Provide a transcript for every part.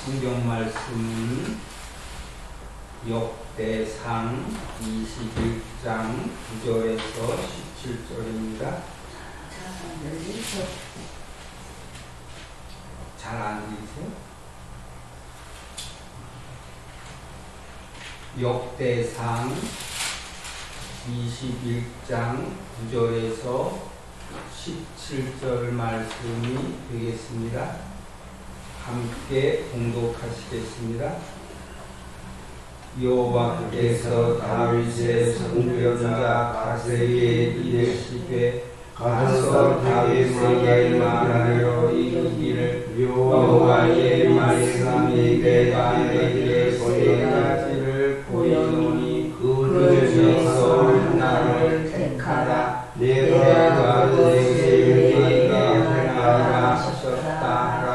성경 말씀은 역대상 21장 9절에서 17절입니다. 잘 안 들리세요? 역대상 21장 9절에서 17절 말씀이 되겠습니다. 함께 봉독하시겠습니다. 여호와께서 다윗의 선지자 가세에게 이르시되 가서 다윗에게 말하여 이르기를 여호와의 말씀이 내가 내게 세 가지를 보이노니 그 중에서 하나를 택하라. 내가 내게 하라 하셨다 하라.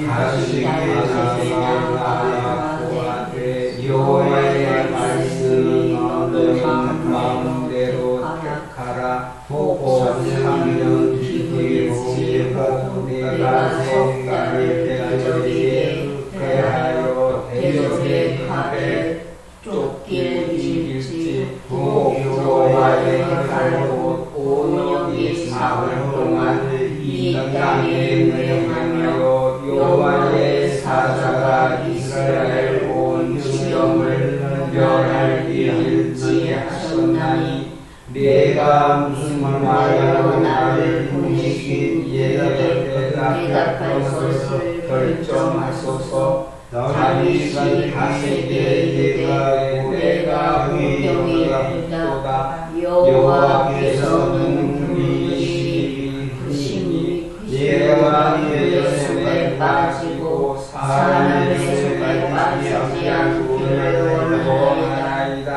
다시 나가 보아되 여호와의 말씀이 너는 마음대로 택하라. 보고 3년 뒤에 내가 성까지 대하여 대적의 칼에 쫓길지 보고 여호와의 칼로 온영이 사흘 동안 이 땅에 명하며 여호와의 사자가 이스라엘 온 시험을 멸할 일일지 하셨나니 내가 무슨 말로 나를 보내신 대답할 것을 결정하소서. 다윗이 가세게 내가 명령에 있도다. 여호와께서는 그리시니 내가 내 손에 빠지고 사람의 손에 빠지지 않기를 원하나이다.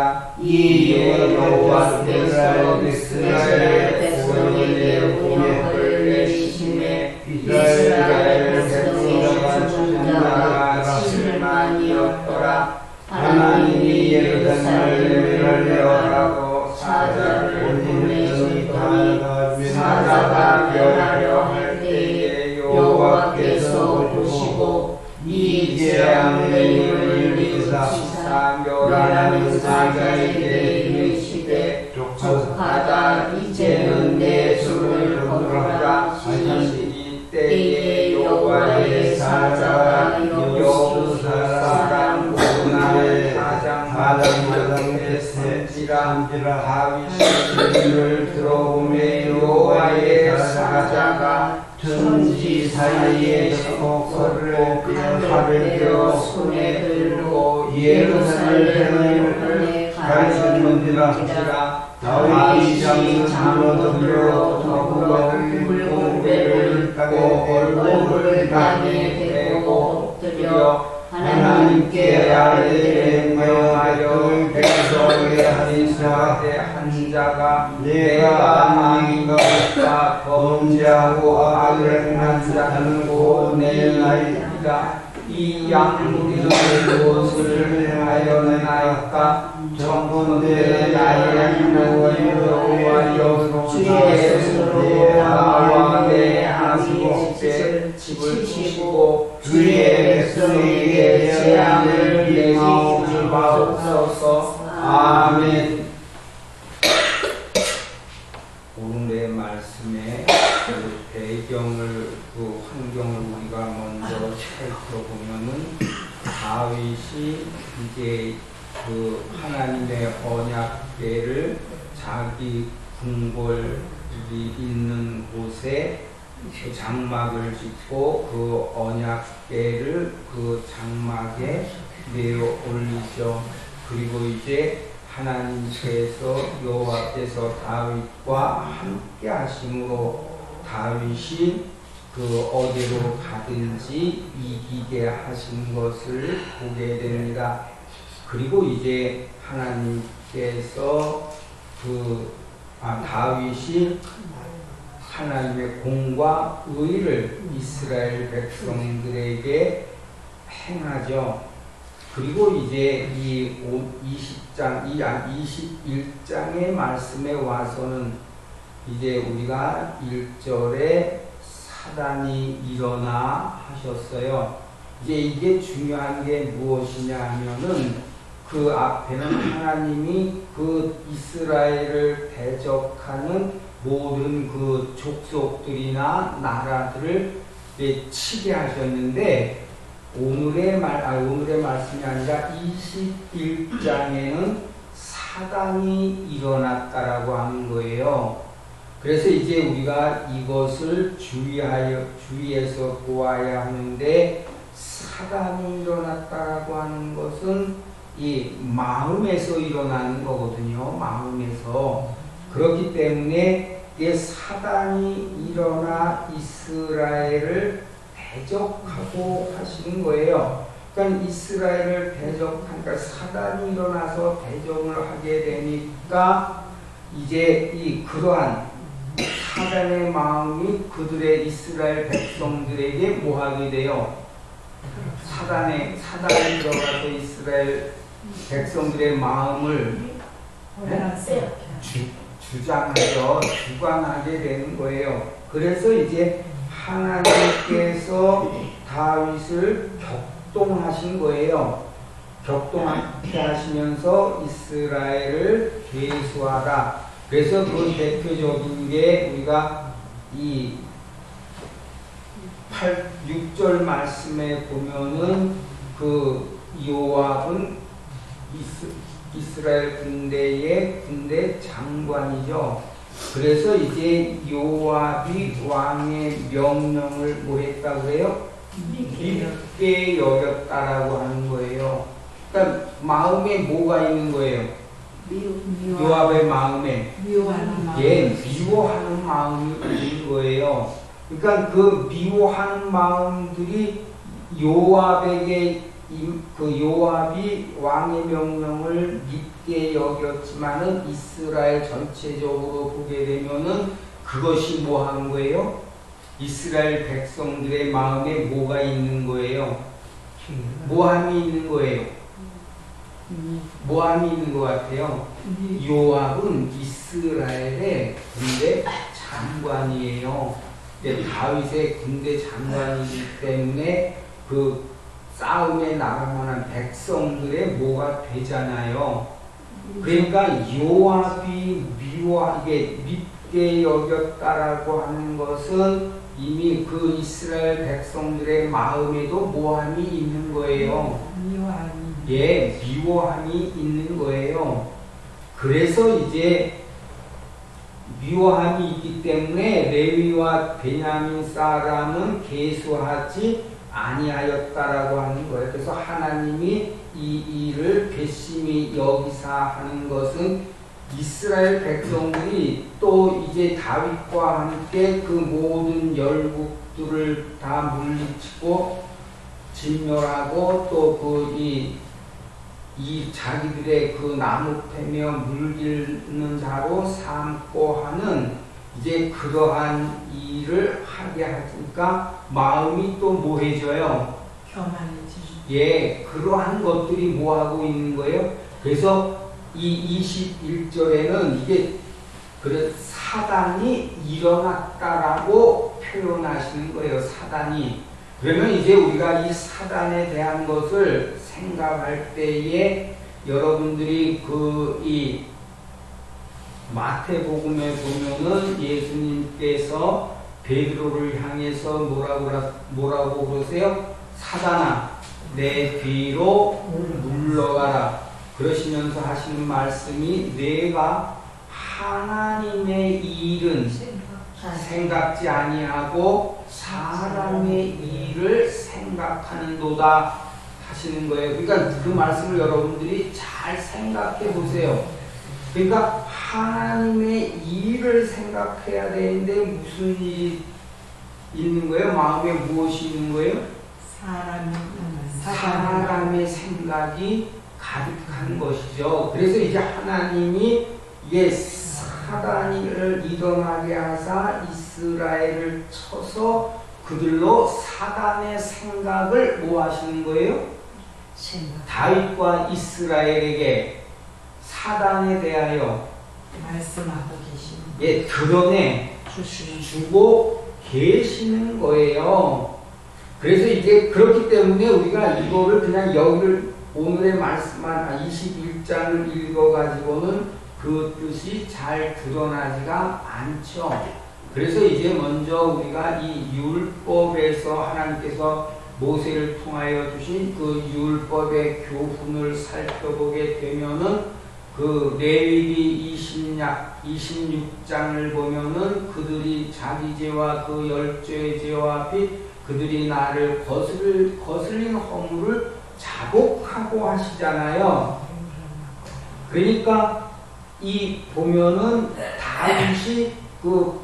이에 여호와께서 이스라엘 백성에게 운명을 내리시매 이스라엘 백성의 죽은 자가 7만이었더라. 하나님이 예루살렘을 멸하고 사자를 보내시더니 사자가 멸하려 할 때에 여호와께서 보시고 이 재앙을 미치사 멸하는 사자에게 이르시되 족하다. 이제는 내 손을 거두라 하시니 때에 여호와의 사자가 여호수 사람 오나의 사장마당에 섰지라. 다윗이 이를 들어보매 여호와의 사자가 천지 사이에서 걷고 칼을 들어 손에 들고 예루살렘을 가르치는지라. 다윗이 장로들로 더불어 불공배를 따고 얼굴을 땅에 대고 엎드려 하나님께 아뢰되 명하여 백성의 한 자가 내가 악인과 범죄하고 악을 행한 자는 곧 내 나이다. 이 양무리의 무엇을 행하였나이까? 정컨대 나의 여호와여 주의 나와 내 악의 집을 치시고 주의 백성에게 재앙을 내리지 마옵소서. 아멘. 오늘의 말씀에 그 배경을, 그 환경을 우리가 먼저 살펴보면은 다윗이 이제 그 하나님의 언약궤를 자기 궁궐이 있는 곳에 그 장막을 짓고 그 언약궤를 그 장막에 내어 올리죠. 그리고 이제 하나님께서 여호와께서 다윗과 함께 하심으로 다윗이 그 어디로 가든지 이기게 하신 것을 보게 됩니다. 그리고 이제 하나님께서 다윗이 하나님의 공과 의를 이스라엘 백성들에게 행하죠. 그리고 이제 이 21장의 말씀에 와서는 이제 우리가 1절에 사단이 일어나 하셨어요. 이제 이게 중요한 게 무엇이냐 하면은 그 앞에는 하나님이 그 이스라엘을 대적하는 모든 그 족속들이나 나라들을 치게 하셨는데 오늘의 말씀이 아니라 21장에는 사단이 일어났다라고 하는 거예요. 그래서 이제 우리가 이것을 주의해서 보아야 하는데 사단이 일어났다라고 하는 것은 이 마음에서 일어나는 거거든요. 마음에서. 그렇기 때문에 이게 사단이 일어나 이스라엘을 대적하고 하시는 거예요. 그러니까 이스라엘을 대적하니까 사단이 일어나서 대적을 하게 되니까 이제 그러한 사단의 마음이 그들의 이스라엘 백성들에게 뭐하게 돼요? 사단이 들어가서 이스라엘 백성들의 마음을 주장하죠. 주관하게 되는 거예요. 그래서 이제 하나님께서 다윗을 격동하신 거예요. 격동하게 하시면서 이스라엘을 괴수하라. 그래서 그 대표적인 게 우리가 이 6절 말씀에 보면은 그 요압은 이스라엘 군대의 군대 장관이죠. 그래서 이제 요압이 왕의 명령을 뭐 했다고 해요? 밉게 여겼다라고 하는 거예요. 그러니까 마음에 뭐가 있는 거예요? 요압의 마음에 미워하는 마음이 있는 거예요. 그러니까 그 미워하는 마음들이 요압에게 그 요압이 왕의 명령을 밉게 여겼지만은 이스라엘 전체적으로 보게 되면은 그것이 뭐 하는 거예요? 이스라엘 백성들의 마음에 뭐가 있는 거예요? 모함이 있는 거예요. 모함이 있는 것 같아요. 요압은 이스라엘의 군대 장관이에요. 다윗의 군대 장관이기 때문에 그 싸움에 나갈 만한 백성들의 뭐가 되잖아요. 그러니까 요압이 이게 밉게 여겼다라고 하는 것은 이미 그 이스라엘 백성들의 마음에도 모함이 있는 거예요. 미워함이 있는 거예요. 그래서 이제 미워함이 있기 때문에 레위와 베냐민 사람은 계수하지 아니하였다라고 하는 거예요. 그래서 하나님이 이 일을 괘씸히 여기사 하는 것은 이스라엘 백성들이 또 이제 다윗과 함께 그 모든 열국들을 다 물리치고 진멸하고 또 이 자기들의 그 나무 패며 물기는 자로 삼고 하는 이제 그러한 일을 하게 하니까 마음이 또 뭐해져요? 교만해지죠. 그러한 것들이 뭐하고 있는 거예요? 그래서 이 21절에는 이게 그래 사단이 일어났다라고 표현하시는 거예요. 사단이. 그러면 이제 우리가 이 사단에 대한 것을 생각할 때에 여러분들이 이 마태복음에 보면은 예수님께서 베드로를 향해서 뭐라고 그러세요? 사단아, 내 뒤로 물러가라. 그러시면서 하시는 말씀이 내가 하나님의 일은 생각지 아니하고 사람의 일을 생각하는도다 하시는 거예요. 그러니까 그 말씀을 여러분들이 잘 생각해 보세요. 그러니까 하나님의 일을 생각해야 되는데 무슨 일이 있는 거예요? 마음에 무엇이 있는 거예요? 사람의 생각이 가득한 것이죠. 그래서 이제 하나님이 이게 사단을 일어나게 하사 이스라엘을 쳐서 그들로 사단의 생각을 뭐 하시는 거예요? 다윗과 이스라엘에게 사단에 대하여 말씀하고 계시는 드러내 주고 계시는 거예요. 그래서 이제 그렇기 때문에 우리가 이거를 그냥 여기를 오늘의 말씀만 21장을 읽어가지고는 그 뜻이 잘 드러나지가 않죠. 그래서 이제 먼저 우리가 이 율법에서 하나님께서 모세를 통하여 주신 그 율법의 교훈을 살펴보게 되면은 그 레위기 26장을 보면은 그들이 자기 죄와 그 열조의 죄와 빚 그들이 나를 거슬린 허물을 자복하고 하시잖아요. 그러니까 이 보면은 다윗이 그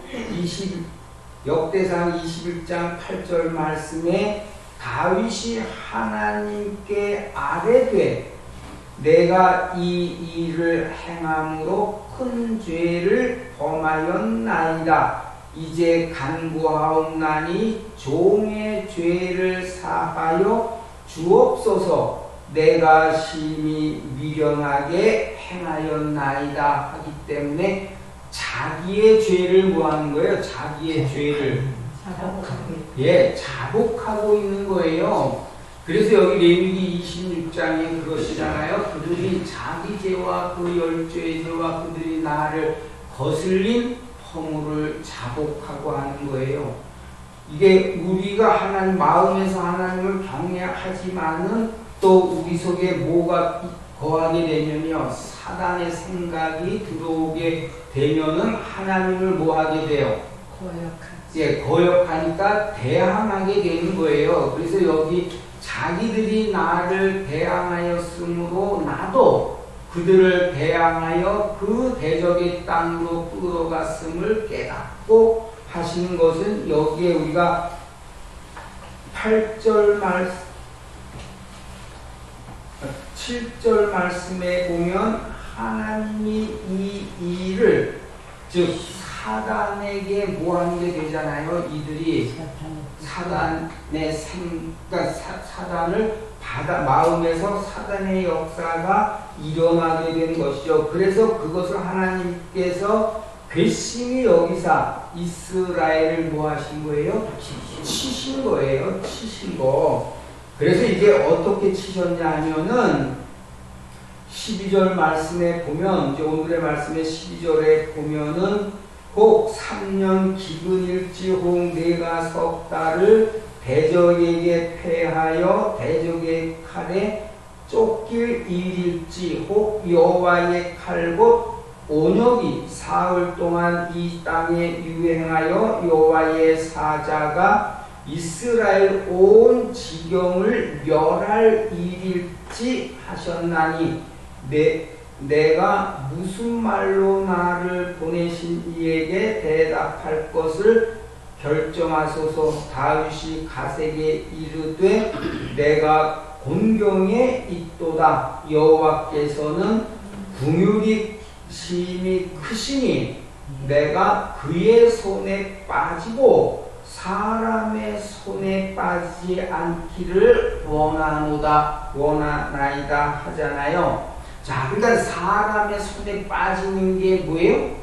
역대상 21장 8절 말씀에 다윗이 하나님께 아뢰되 내가 이 일을 행함으로 큰 죄를 범하였나이다. 이제 간구하옵나니 종의 죄를 사하여 주옵소서. 내가 심히 미련하게 행하였나이다 하기 때문에 자기의 죄를 뭐 하는 거예요? 자기의 죄를 자복하고 있는 거예요. 그래서 여기 레위기 26장에 그러시잖아요. 그들이 자기 죄와 그 열조의 죄와 그들이 나를 거슬린 허물을 자복하고 하는 거예요. 이게 우리가 하나님 마음에서 하나님을 경외하지만은 또 우리 속에 뭐가 거하게 되면요, 사단의 생각이 들어오게 되면은 하나님을 뭐하게 돼요? 거역하니까 대항하게 되는 거예요. 그래서 여기 자기들이 나를 대항하였으므로 나도 그들을 대항하여 그 대적의 땅으로 끌어갔음을 깨닫고 하시는 것은 여기에 우리가 7절 말씀에 보면 하나님이 이 일을 즉 사단에게 뭐 하는 게 되잖아요. 이들이 사단의 그러니까 사단을 마음에서 사단의 역사가 일어나게 되는 것이죠. 그래서 그것을 하나님께서 괘씸히 여기사 이스라엘을 뭐 하신 거예요? 치신 거예요. 치신 거. 그래서 이제 어떻게 치셨냐 하면은 12절 말씀에 보면 이제 오늘의 말씀에 12절에 보면은 혹 3년 기근일지 혹 내가 석 달을 대적에게 패하여 대적의 칼에 쫓길 일일지 혹 여호와의 칼 곧 온역이 사흘 동안 이 땅에 유행하여 여호와의 사자가 이스라엘 온 지경을 멸할 일일지 하셨나니 내가 무슨 말로 나를 보내신 이에게 대답할 것을 결정하소서. 다윗이 갓에게 이르되 내가 곤경에 있도다. 여호와께서는 긍휼이 심히 크시니 내가 그의 손에 빠지고 사람의 손에 빠지지 않기를 원하나이다 하잖아요. 자, 그러니까 사람의 손에 빠지는 게 뭐예요?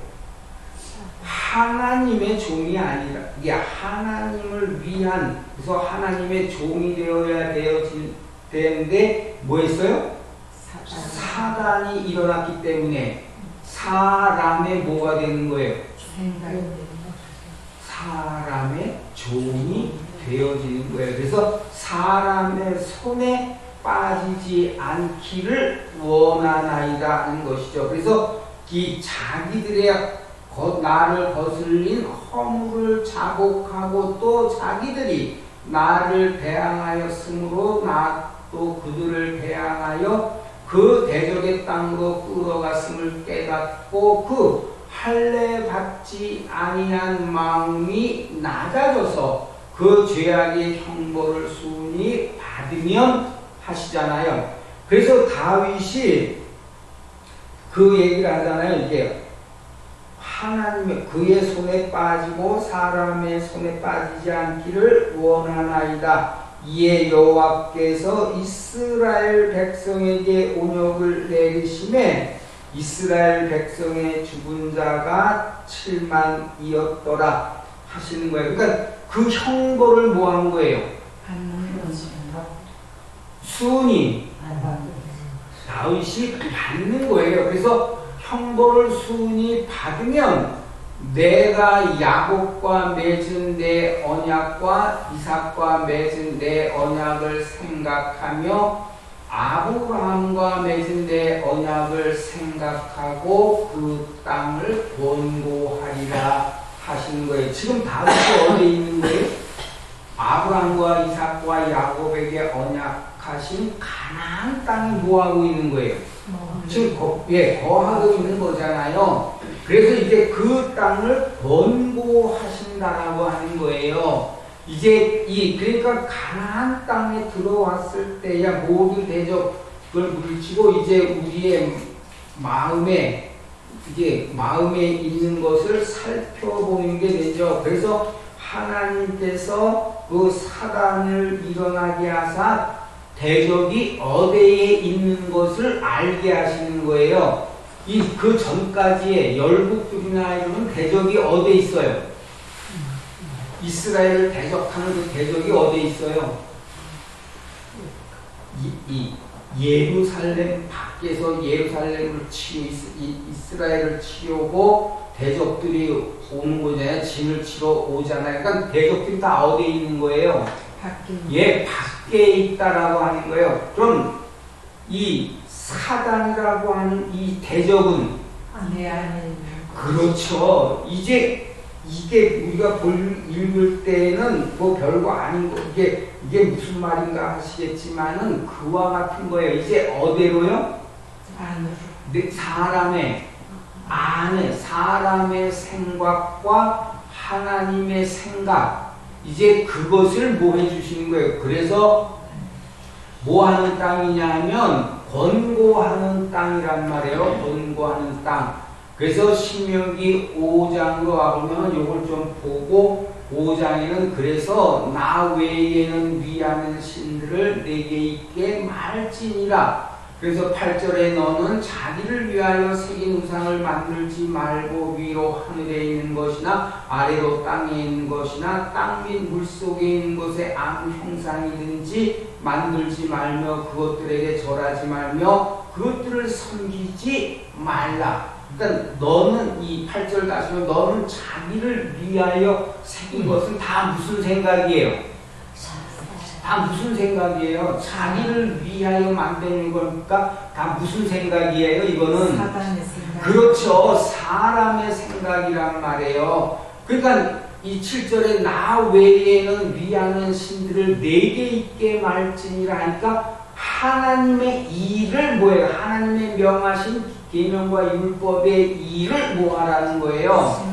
하나님의 종이 아니라 이게 하나님을 위한, 그래서 하나님의 종이 되어야 되는데 뭐 했어요? 사단이 일어났기 때문에 사람의 뭐가 되는 거예요? 사람의 종이 되어지는 거예요. 그래서 사람의 손에 빠지지 않기를 원하나이다 하는 것이죠. 그래서 이 자기들의 나를 거슬린 허물을 자복하고 또 자기들이 나를 대항하였으므로 나도 그들을 대항하여 그 대적의 땅으로 끌어갔음을 깨닫고 그 할례 받지 아니한 마음이 낮아져서 그 죄악의 형벌을 순히 받으면 하시잖아요. 그래서 다윗이 그 얘기를 하잖아요. 이게 하나님의 그의 손에 빠지고 사람의 손에 빠지지 않기를 원하나이다. 이에 여호와께서 이스라엘 백성에게 온역을 내리심에 이스라엘 백성의 죽은 자가 7만이었더라 하시는 거예요. 그러니까 그 형벌을 뭐 한 거예요? 순이 다윗이 받는 거예요. 그래서 형벌을 순이 받으면 내가 야곱과 맺은 내 언약과 이삭과 맺은 내 언약을 생각하며 아브라함과 맺은 내 언약을 생각하고 그 땅을 권고하리라 하시는 거예요. 지금 다윗이 어디에 있는 거예요? 아브라함과 이삭과 야곱에게 언약하신 가나안 땅이 뭐하고 있는 거예요? 지금 거하고 있는 거잖아요. 그래서 이제 그 땅을 권고하신다라고 하는 거예요. 이제 그러니까 가나안 땅에 들어왔을 때야 모든 대적을 물리치고 이제 우리의 마음에 있는 것을 살펴보는 게 되죠. 그래서 하나님께서 그 사단을 일어나게 하사 대적이 어디에 있는 것을 알게 하시는 거예요. 그 전까지의 열국들이나 이런 대적이 어디에 있어요? 이스라엘을 대적하는 그 대적이 어디에 있어요? 예루살렘 밖에서 예루살렘을 이스라엘을 치려고 대적들이 오는 거잖아요. 진을 치러 오잖아요. 그러니까 대적들이 다 어디에 있는 거예요? 밖에 있다라고 하는 거예요. 그럼 이 사단이라고 하는 이 대적은 그렇죠. 이게 우리가 읽을 때는 뭐 별거 아닌 거 이게 무슨 말인가 하시겠지만은 그와 같은 거예요. 이제 어디로요? 사람의 안에 사람의 생각과 하나님의 생각 이제 그것을 뭐 해주시는 거예요. 그래서 뭐 하는 땅이냐 하면 권고하는 땅이란 말이에요. 권고하는 땅. 그래서 신명기 5장으로 와보면 이걸 좀 보고 5장에는 그래서 나 외에는 위하는 신들을 내게 있게 말지니라. 그래서 8절에 너는 자기를 위하여 새긴 우상을 만들지 말고 위로 하늘에 있는 것이나 아래로 땅에 있는 것이나 땅 및 물속에 있는 것에 아무 형상이든지 만들지 말며 그것들에게 절하지 말며 그것들을 섬기지 말라. 그러니까 너는 이 8절 다시면 너는 자기를 위하여 새긴 것은 다 무슨 생각이에요? 다 무슨 생각이에요? 자기를 위하여 만드는 거니까 다 무슨 생각이에요? 이거는 사단의 생각. 그렇죠. 사람의 생각이란 말이에요. 그러니까 이 7절에 나 외에는 위하는 신들을 내게 있게 말지니라 하니까 하나님의 일을 뭐예요? 하나님의 명하신 계명과 율법의 일을 뭐하라는 거예요?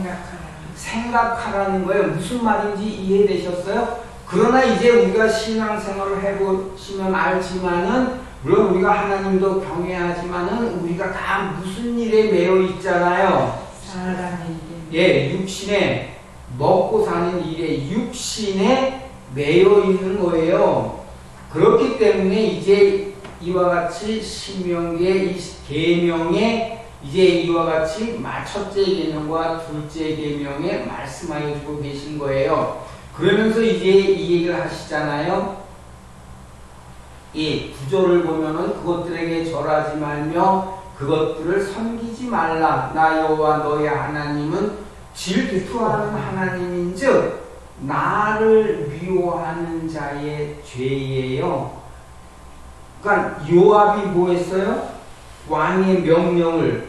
생각하라는 거예요. 무슨 말인지 이해되셨어요? 그러나 이제 우리가 신앙생활을 해보시면 알지만은 물론 우리가 하나님도 경외하지만은 우리가 다 무슨 일에 매여 있잖아요. 육신에 먹고 사는 일에 육신에 매여 있는 거예요. 그렇기 때문에 이제 이와 같이 신명기의 이 계명에 이제 이와 같이 첫째 계명과 둘째 계명에 말씀하여 주고 계신 거예요. 그러면서 이제 이 얘기를 하시잖아요. 이 구절을 보면은 그것들에게 절하지 말며 그것들을 섬기지 말라. 나 여호와 너의 하나님은 질투하는 하나님인즉 나를 미워하는 자의 죄예요. 그러니까 요압이 뭐 했어요? 왕의 명령을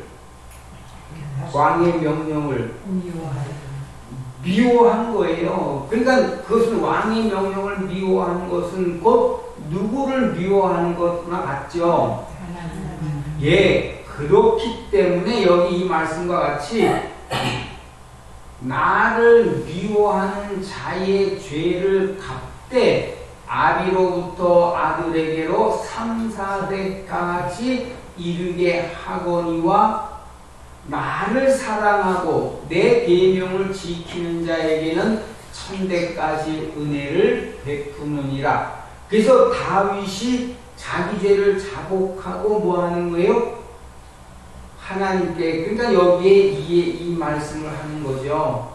미워한 거예요. 그러니까 그것은 왕의 명령을 미워하는 것은 곧 누구를 미워하는 것과 같죠. 그렇기 때문에 여기 이 말씀과 같이 나를 미워하는 자의 죄를 갚되 아비로부터 아들에게로 3, 4대까지 이르게 하거니와 나를 사랑하고 내 계명을 지키는 자에게는 1000대까지 은혜를 베푸느니라. 그래서 다윗이 자기 죄를 자복하고 뭐 하는 거예요? 하나님께, 그러니까 여기에 이 말씀을 하는 거죠.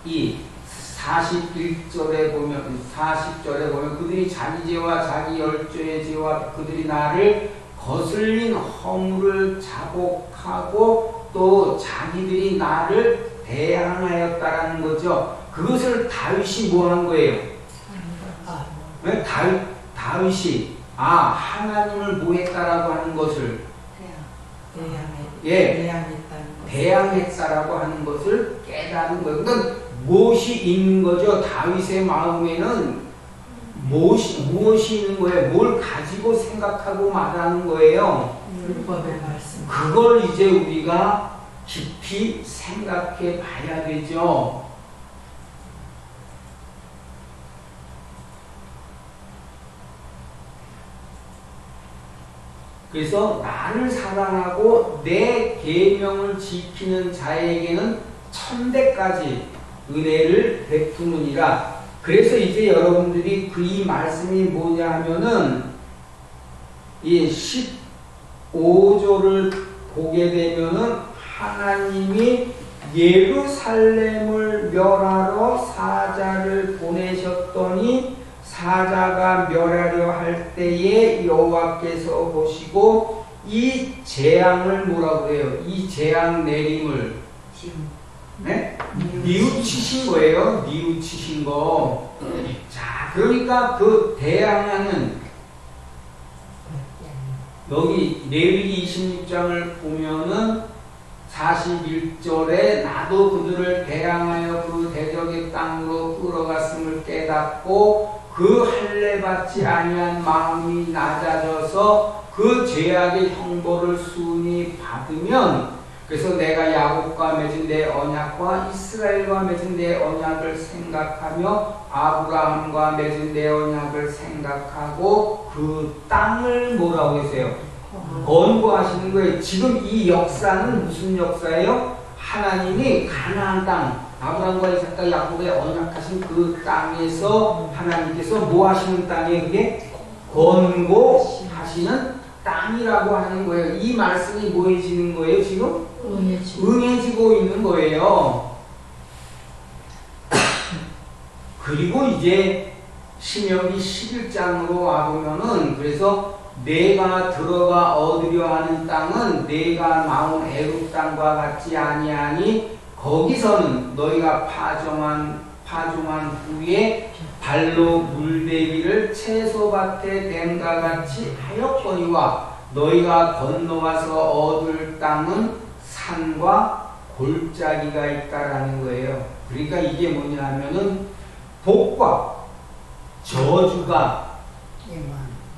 이 41절에 보면 40절에 보면 그들이 자기 죄와 자기 열조의 죄와 그들이 나를 거슬린 허물을 자복하고 또 자기들이 나를 대항하였다라는 거죠. 그것을 다윗이 뭐 한 거예요? 네? 다윗이 하나님을 뭐 했다라고 하는 것을 대항했다라고 하는 것을 깨달은 거예요. 그러니까 무엇이 있는 거죠? 다윗의 마음에는 무엇이 있는 거예요? 뭘 가지고 생각하고 말하는 거예요? 율법의 말씀. 그걸 이제 우리가 깊이 생각해 봐야 되죠. 그래서 나를 사랑하고 내 계명을 지키는 자에게는 천대까지 은혜를 베푸느니라. 그래서 이제 여러분들이 이 말씀이 뭐냐 하면은 이 15절을 보게 되면은 하나님이 예루살렘을 멸하러 사자를 보내셨더니 사자가 멸하려 할 때에 여호와께서 보시고 이 재앙을 뭐라고 해요? 이 재앙 내림을 네? 뉘우치신 거예요. 뉘우치신 거. 자, 그러니까 그 대항하는 여기 레위기 26장을 보면은 41절에 나도 그들을 대항하여 그 대적의 땅으로 끌어갔음을 깨닫고 그 할례 받지 아니한 마음이 낮아져서 그 죄악의 형벌을 순히 받으면 그래서 내가 야곱과 맺은 내 언약과 이스라엘과 맺은 내 언약을 생각하며 아브라함과 맺은 내 언약을 생각하고 그 땅을 뭐라고 했어요? 권고하시는 거예요. 지금 이 역사는 무슨 역사예요? 하나님이 가나안 땅, 아브라함과 이삭과 야곱에 언약하신 그 땅에서 하나님께서 뭐 하시는 땅이에요? 그게 권고하시는 땅이라고 하는 거예요. 이 말씀이 뭐해지는 거예요? 지금? 응해지고 있는 거예요. 그리고 이제 신명기 11장으로 와보면은 그래서 내가 들어가 얻으려 하는 땅은 내가 나온 애굽 땅과 같지 아니하니 거기서는 너희가 파종한 후에 발로 물대기를 채소밭에 댐과 같이 하였거니와 너희가 건너와서 얻을 땅은 산과 골짜기가 있다라는 거예요. 그러니까 이게 뭐냐 하면은 복과 저주가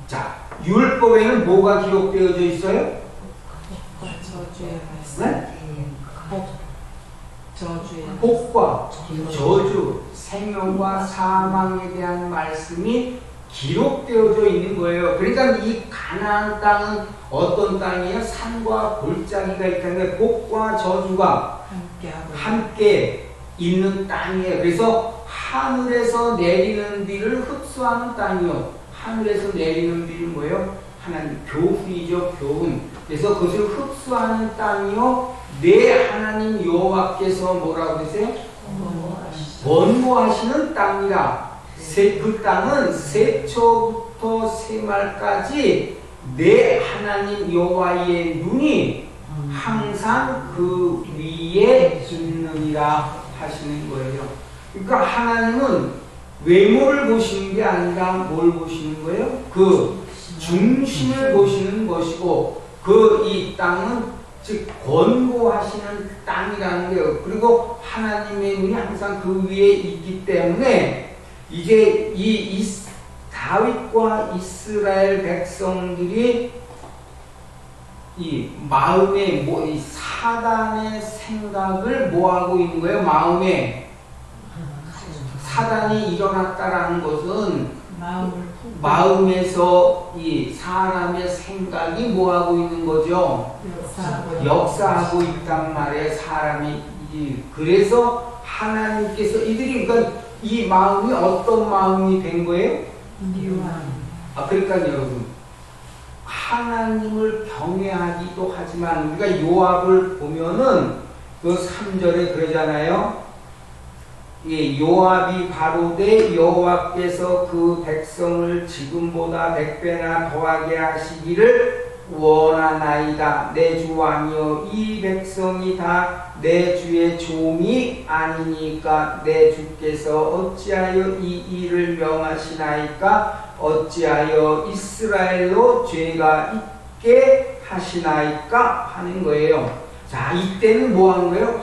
자, 율법에는 뭐가 기록되어져 있어요? 저주의 말씀. 네? 저주의 복과 저주, 생명과 사망에 대한 말씀이 기록되어져 있는 거예요. 그러니까 이 가나안 땅은 어떤 땅이에요? 산과 골짜기가 있다는 거예요. 복과 저주가 함께 있는 땅이에요. 그래서 하늘에서 내리는 비를 흡수하는 땅이요. 하늘에서 내리는 비는 뭐예요? 하나님 교훈이죠. 교훈. 그래서 그것을 흡수하는 땅이요. 내 하나님 여호와께서 뭐라고 그러세요? 권고하시는 땅이라. 그 땅은 세초부터 세말까지 내 하나님 여호와의 눈이 항상 그 위에 있느니라 하시는 거예요. 그러니까 하나님은 외모를 보시는 게 아니라 뭘 보시는 거예요? 그 중심을 보시는 것이고 그 이 땅은 즉 권고하시는 땅이라는 거예요. 그리고 하나님의 눈이 항상 그 위에 있기 때문에 이제 이 다윗과 이스라엘 백성들이 이 마음에 이 사단의 생각을 뭐하고 있는 거예요? 마음에 사단이 일어났다라는 것은 마음에서 이 사람의 생각이 뭐하고 있는 거죠? 역사하고 있단 말이에요. 사람이. 그래서 하나님께서 이들이 그러니까 이 마음이 어떤 마음이 된 거예요? 그러니까 여러분 하나님을 경외하기도 하지만 우리가 요압을 보면은 그 3절에 그러잖아요. 예, 요압이 가로되 여호와께서 그 백성을 지금보다 100배나 더하게 하시기를 원하나이다. 내 주 왕이여, 이 백성이 다 내 주의 종이 아니니까 내 주께서 어찌하여 이 일을 명하시나이까? 어찌하여 이스라엘로 죄가 있게 하시나이까? 하는 거예요. 자, 이때는 뭐 하는 거예요?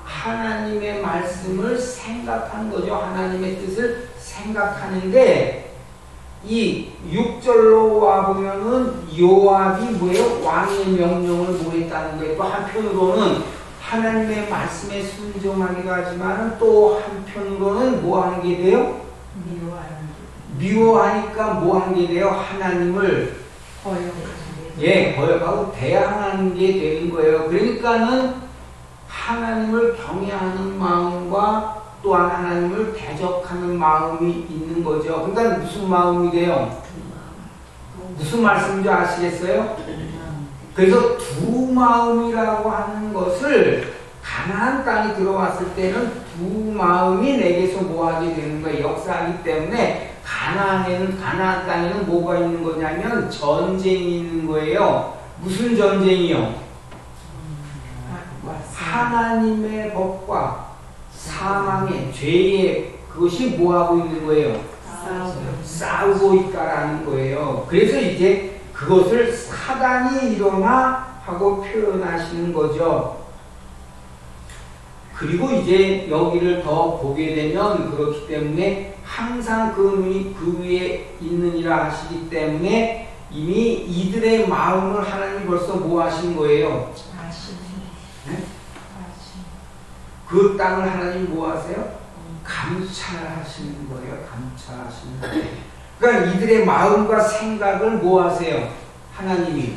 하나님의 말씀을 생각한 거죠. 하나님의 뜻을 생각하는데, 이 6절로 와보면은 요압이 뭐예요? 왕의 명령을 모했다는 거예요. 또 한편으로는 하나님의 말씀에 순종하기도 하지만 또 한편으로는 뭐 하는 게 돼요? 미워하니까 뭐 하는 게 돼요? 하나님을 거역하고 대항하는 게 되는 거예요. 그러니까는 하나님을 경외하는 마음과 또한 하나님을 대적하는 마음이 있는 거죠. 그러니까 무슨 마음이 돼요? 무슨 말씀인지 아시겠어요? 그래서 두 마음이라고 하는 것을 가나안 땅에 들어왔을 때는 두 마음이 내게서 뭐하게 되는 거예요. 역사하기 때문에 가나안 땅에는 뭐가 있는 거냐면 전쟁이 있는 거예요. 무슨 전쟁이요? 하나님의 법과 사망의 죄의 그것이 뭐하고 있는 거예요? 싸우고 있다라는 거예요. 그래서 이제 그것을 사단이 일어나 하고 표현하시는 거죠. 그리고 이제 여기를 더 보게 되면 그렇기 때문에 항상 그 눈이 그 위에 있느니라 하시기 때문에 이미 이들의 마음을 하나님이 벌써 뭐 하신 거예요? 네? 그 땅을 하나님 뭐 하세요? 감찰하시는 거예요. 감찰하시는 거예요. 그러니까 이들의 마음과 생각을 뭐 하세요? 하나님이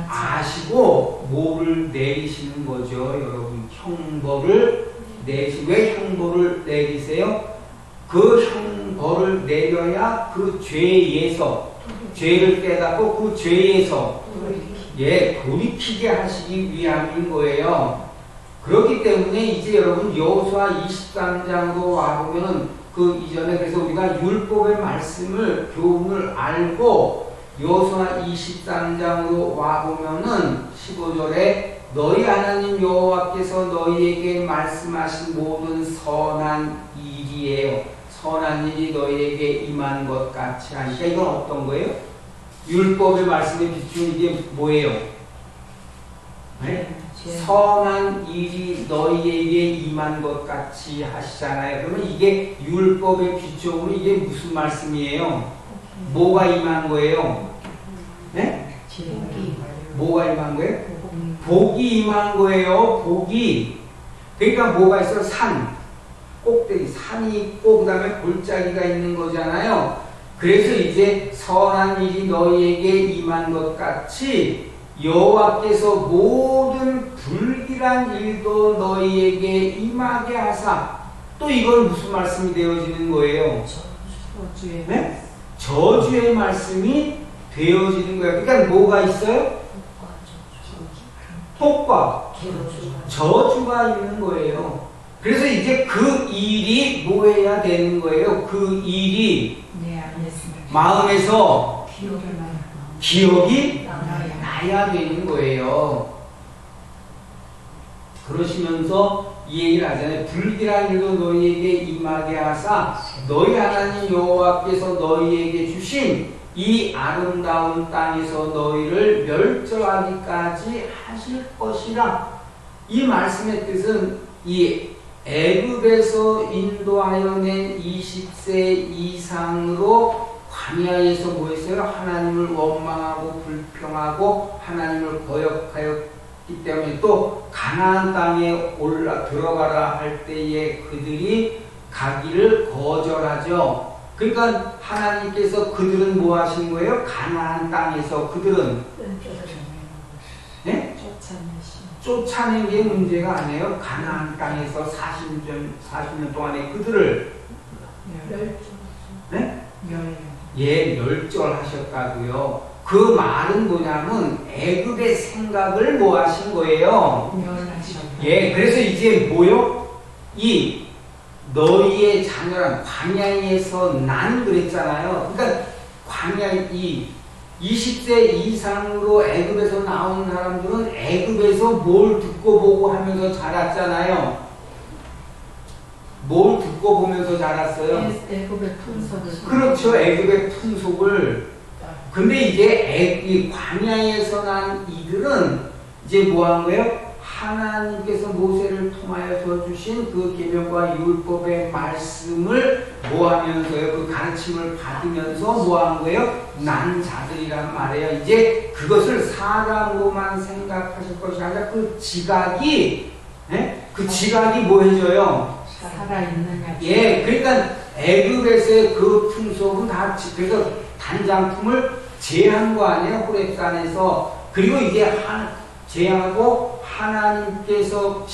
아시고 뭐를 내리시는 거죠. 여러분, 형벌을 왜 형벌을 내리세요? 그 형벌을 내려야 그 죄에서 죄를 깨닫고 그 죄에서 돌이키게 하시기 위함인 거예요. 그렇기 때문에 이제 여러분 여호수아 23장으로 와보면 그 이전에 그래서 우리가 율법의 말씀을 교훈을 알고 여호수아 23장으로 와보면은 15절에 너희 하나님 여호와께서 너희에게 말씀하신 모든 선한 일이에요. 선한 일이 너희에게 임한 것 같이 하니까 이건 어떤 거예요? 율법의 말씀에 비추는 이게 뭐예요? 네? 선한 일이 너희에게 임한 것 같이 하시잖아요. 그러면 이게 율법의 비추는 이게 무슨 말씀이에요? 뭐가 임한 거예요? 네? 뭐가 임한 거예요? 복이 임한 거예요. 복이. 그러니까 뭐가 있어요? 산, 꼭대기, 산이 있고 그 다음에 골짜기가 있는 거잖아요. 그래서 이제 선한 일이 너희에게 임한 것 같이 여호와께서 모든 불길한 일도 너희에게 임하게 하사. 또 이건 무슨 말씀이 되어지는 거예요? 네? 저주의 말씀이 되어지는 거예요. 그러니까 뭐가 있어요? 복과 저주가 있는 거예요. 그래서 이제 그 일이 뭐 해야 되는 거예요? 그 일이 마음에서 기억이 나야 되는 거예요. 그러시면서 이 얘기를 하잖아요. 불길한 일도 너희에게 임하게 하사 너희 하나님 여호와께서 너희에게 주신 이 아름다운 땅에서 너희를 멸절하기까지 하실 것이라. 이 말씀의 뜻은 이 애굽에서 인도하여 낸 20세 이상으로 광야에서 뭐 했어요? 하나님을 원망하고 불평하고 하나님을 거역하였기 때문에 또 가나안 땅에 들어가라 할 때에 그들이 가기를 거절하죠. 그러니까 하나님께서 그들은 뭐 하신 거예요? 가나안 땅에서 그들은 네? 쫓아낸 게 문제가 아니에요. 가나안 땅에서 40년 동안에 그들을 네? 멸절하셨다고요. 그 말은 뭐냐면 애굽의 생각을 뭐 하신 거예요? 예, 그래서 이제 뭐요? 이 너희의 자녀란 광야에서 난 그랬잖아요. 그러니까 광야 이 20세 이상으로 애굽에서 나온 사람들은 애굽에서 뭘 듣고 보고 하면서 자랐잖아요. 뭘 듣고 보면서 자랐어요? 애굽의 풍속을. 그렇죠. 애굽의 풍속을. 근데 이제 이 광야에서 난 이들은 이제 뭐 한 거예요? 하나님께서 모세를 통하여서 주신 그 계명과 율법의 말씀을 뭐 하면서요? 그 가르침을 받으면서 뭐 한 거예요? 난 자들이란 말이에요. 이제 그것을 사람으로만 생각하실 것이 아니라 그 지각이, 예? 그 지각이 뭐 해줘요? 살아있느냐. 예, 그러니까 애굽에서의 그 풍속은 다 그래서 단장품을 제한 거 아니에요? 호렙산에서. 그리고 이제 제하고 하나님께서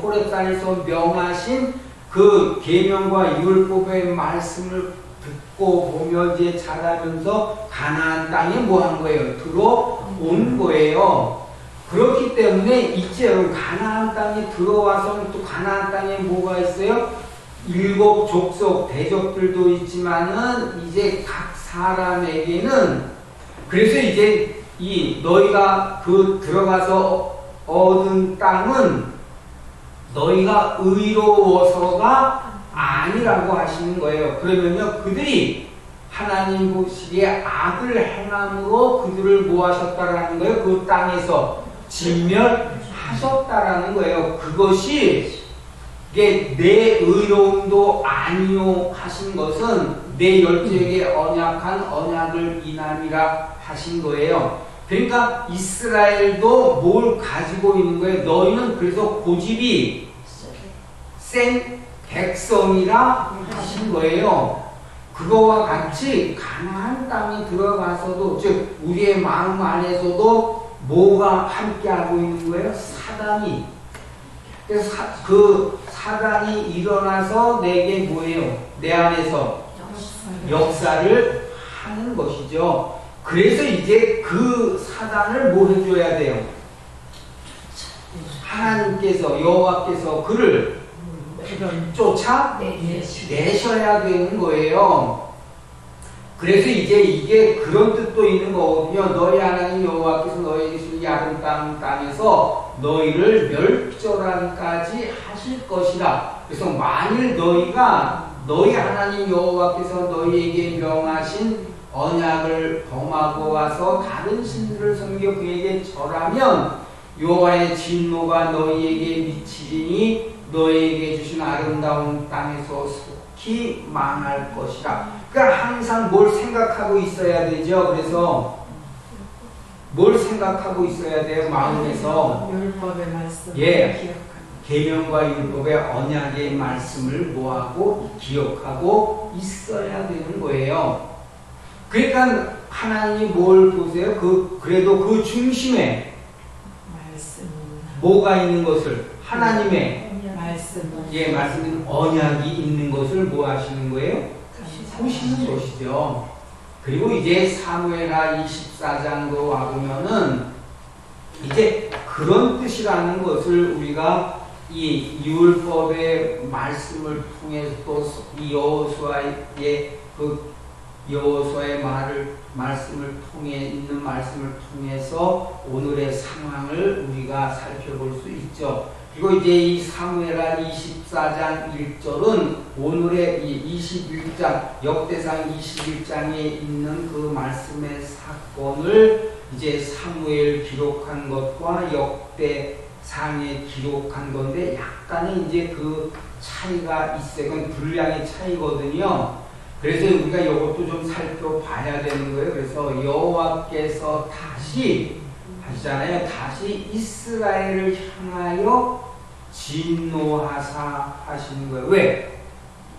호렙산에서 명하신 그 계명과 율법의 말씀을 듣고 보며 이제 자라면서 가나안 땅에 뭐 한 거예요? 들어온 거예요. 그렇기 때문에 이제 여러분 가나안 땅에 들어와서는 또 가나안 땅에 뭐가 있어요? 7 족속 대적들도 있지만은 이제 각 사람에게는 그래서 이제 이 너희가 그 들어가서 얻은 땅은 너희가 의로워서가 아니라고 하시는 거예요. 그러면요 그들이 하나님 보시기에 악을 행함으로 그들을 뭐 하셨다라는 거예요? 그 땅에서 진멸하셨다라는 거예요. 그것이 이게 내 의로움도 아니요 하신 것은 내 열조에게 언약한 언약을 인함이라 하신 거예요. 그러니까 이스라엘도 뭘 가지고 있는 거예요? 너희는 그래서 고집이 센 백성이라 하신 거예요. 그거와 같이 가나안 땅에 들어가서도 즉 우리의 마음 안에서도 뭐가 함께하고 있는 거예요? 사단이. 그래서 그 사단이 일어나서 내게 뭐예요? 내 안에서 역사를 하는 것이죠. 그래서 이제 그 사단을 뭐 해줘야 돼요? 하나님께서 여호와께서 그를 쫓아내셔야 되는 거예요. 그래서 이제 이게 그런 뜻도 있는 거거든요. 너희 하나님 여호와께서 너희에게 주신 이 아름다운 땅에서 너희를 멸절하기까지 하실 것이라. 그래서 만일 너희가 너희 하나님 여호와께서 너희에게 명하신 언약을 범하고 와서 다른 신들을 섬겨 그에게 절하면 여호와의 진노가 너희에게 미치리니 너희에게 주신 아름다운 땅에서 속히 망할 것이라. 그러니까 항상 뭘 생각하고 있어야 되죠. 그래서 뭘 생각하고 있어야 돼요? 마음에서 율법의 말씀을 예, 계명과 율법의 언약의 말씀을 뭐하고 기억하고 있어야 되는 거예요. 그러니까 하나님이 뭘 보세요? 그래도 그 중심에 뭐가 있는 것을 하나님의 말씀은 언약이 있는 것을 뭐 하시는 거예요? 보시는 것이죠. 그리고 이제 사무엘하 24장도 와보면은 이제 그런 뜻이라는 것을 우리가 이 율법의 말씀을 통해서 또 이 여호수아의 말씀을 통해 있는 말씀을 통해서 오늘의 상황을 우리가 살펴볼 수 있죠. 그리고 이제 이 사무엘하 24장 1절은 오늘의 이 21장 역대상 21장에 있는 그 말씀의 사건을 이제 사무엘 기록한 것과 역대상에 기록한 건데 약간의 이제 그 차이가 있어요. 그건 분량의 차이거든요. 그래서 우리가 이것도 좀 살펴봐야 되는 거예요. 그래서 여호와께서 다시 하시잖아요. 다시 이스라엘을 향하여 진노하사 하시는 거예요. 왜?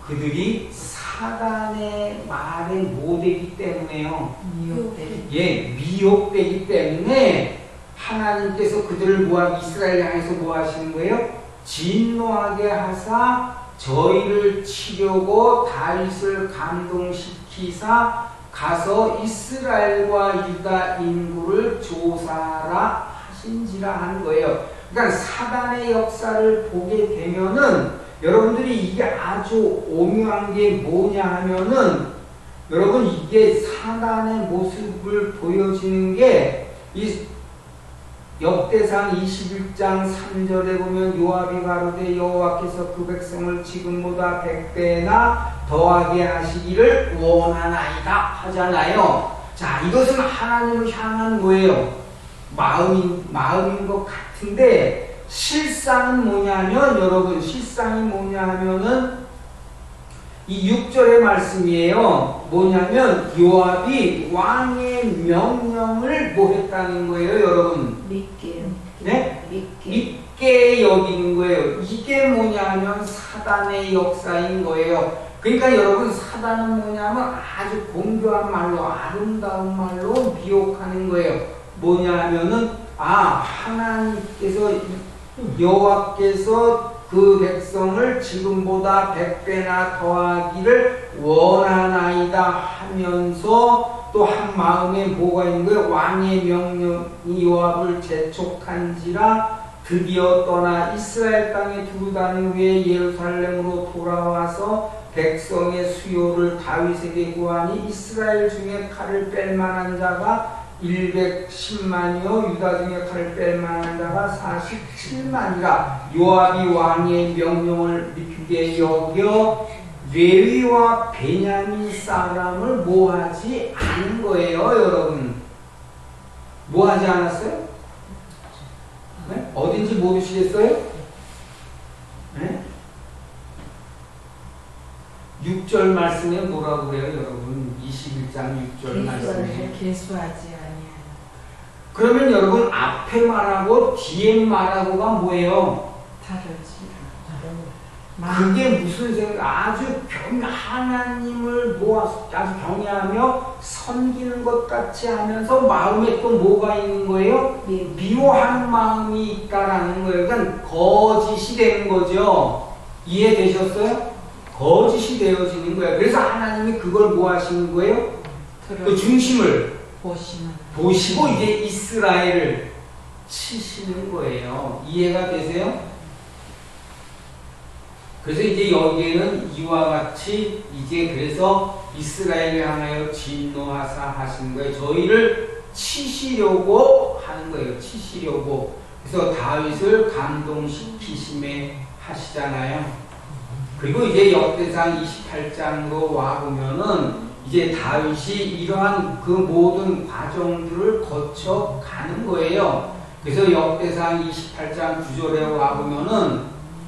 그들이 사단의 말에 못되기 때문에요. 미혹되기 때문에 하나님께서 그들을 이스라엘 향해서 뭐 하시는 거예요? 진노하게 하사 저희를 치려고 다윗을 감동시키사 가서 이스라엘과 유다 인구를 조사하라 하신지라 한 거예요. 그러니까 사단의 역사를 보게 되면은 여러분들이 이게 아주 오묘한 게 뭐냐 하면은 여러분 이게 사단의 모습을 보여지는 게 이 역대상 21장 3절에 보면 요압이 가로되 여호와께서 그 백성을 지금보다 100배나 더하게 하시기를 원하나이다 하잖아요. 자, 이것은 하나님을 향한 뭐예요? 마음인 것 같은데 실상은 뭐냐면 여러분 실상이 뭐냐 하면은 이 6절의 말씀이에요. 뭐냐면 요압이 왕의 명령을 뭐 했다는 거예요, 여러분? 믿게. 네? 믿게. 믿게 여기는 거예요. 이게 뭐냐면 사단의 역사인 거예요. 그러니까 여러분 사단은 뭐냐면 아주 공교한 말로 아름다운 말로 미혹하는 거예요. 뭐냐면은 하나님께서 여호와께서 그 백성을 지금보다 100배나 더하기를 원하나이다 하면서 또 한 마음에 뭐가 있는 거예요? 왕의 명령이 요압을 재촉한지라 드디어 떠나 이스라엘 땅에 두루 다닌 후에 예루살렘으로 돌아와서 백성의 수요를 다윗에게 구하니 이스라엘 중에 칼을 뺄 만한 자가 110만이요 유다 중에 칼을 뺄 만한 자가 47만이라 요압이 왕의 명령을 믿게 여겨 레위와 베냐민 사람을 모하지 않은 거예요, 여러분. 모하지 않았어요? 네? 어딘지 모르시겠어요? 네? 6절 말씀에 뭐라고 그래요, 여러분? 21장 6절 말씀에 계수하지 아니하니. 그러면 여러분 앞에 말하고 뒤에 말하고가 뭐예요? 다르지. 그게 무슨 생각? 아주 하나님을 모아서 아주 경외하며 섬기는 것 같이 하면서 마음에 또 뭐가 있는 거예요? 미워하는 마음이 있다라는 거예요. 그러니까 거짓이 되는 거죠. 이해되셨어요? 거짓이 되어지는 거예요. 그래서 하나님이 그걸 뭐 하시는 거예요? 그 중심을 보시고 이제 이스라엘을 치시는 거예요. 이해가 되세요? 그래서 이제 여기에는 이와 같이 이제 그래서 이스라엘을 향하여 진노하사 하시는 거예요. 저희를 치시려고 하는 거예요. 치시려고. 그래서 다윗을 감동시키심에 하시잖아요. 그리고 이제 역대상 28장으로 와보면은 이제 다윗이 이러한 그 모든 과정들을 거쳐 가는 거예요. 그래서 역대상 28장 9절에 와보면은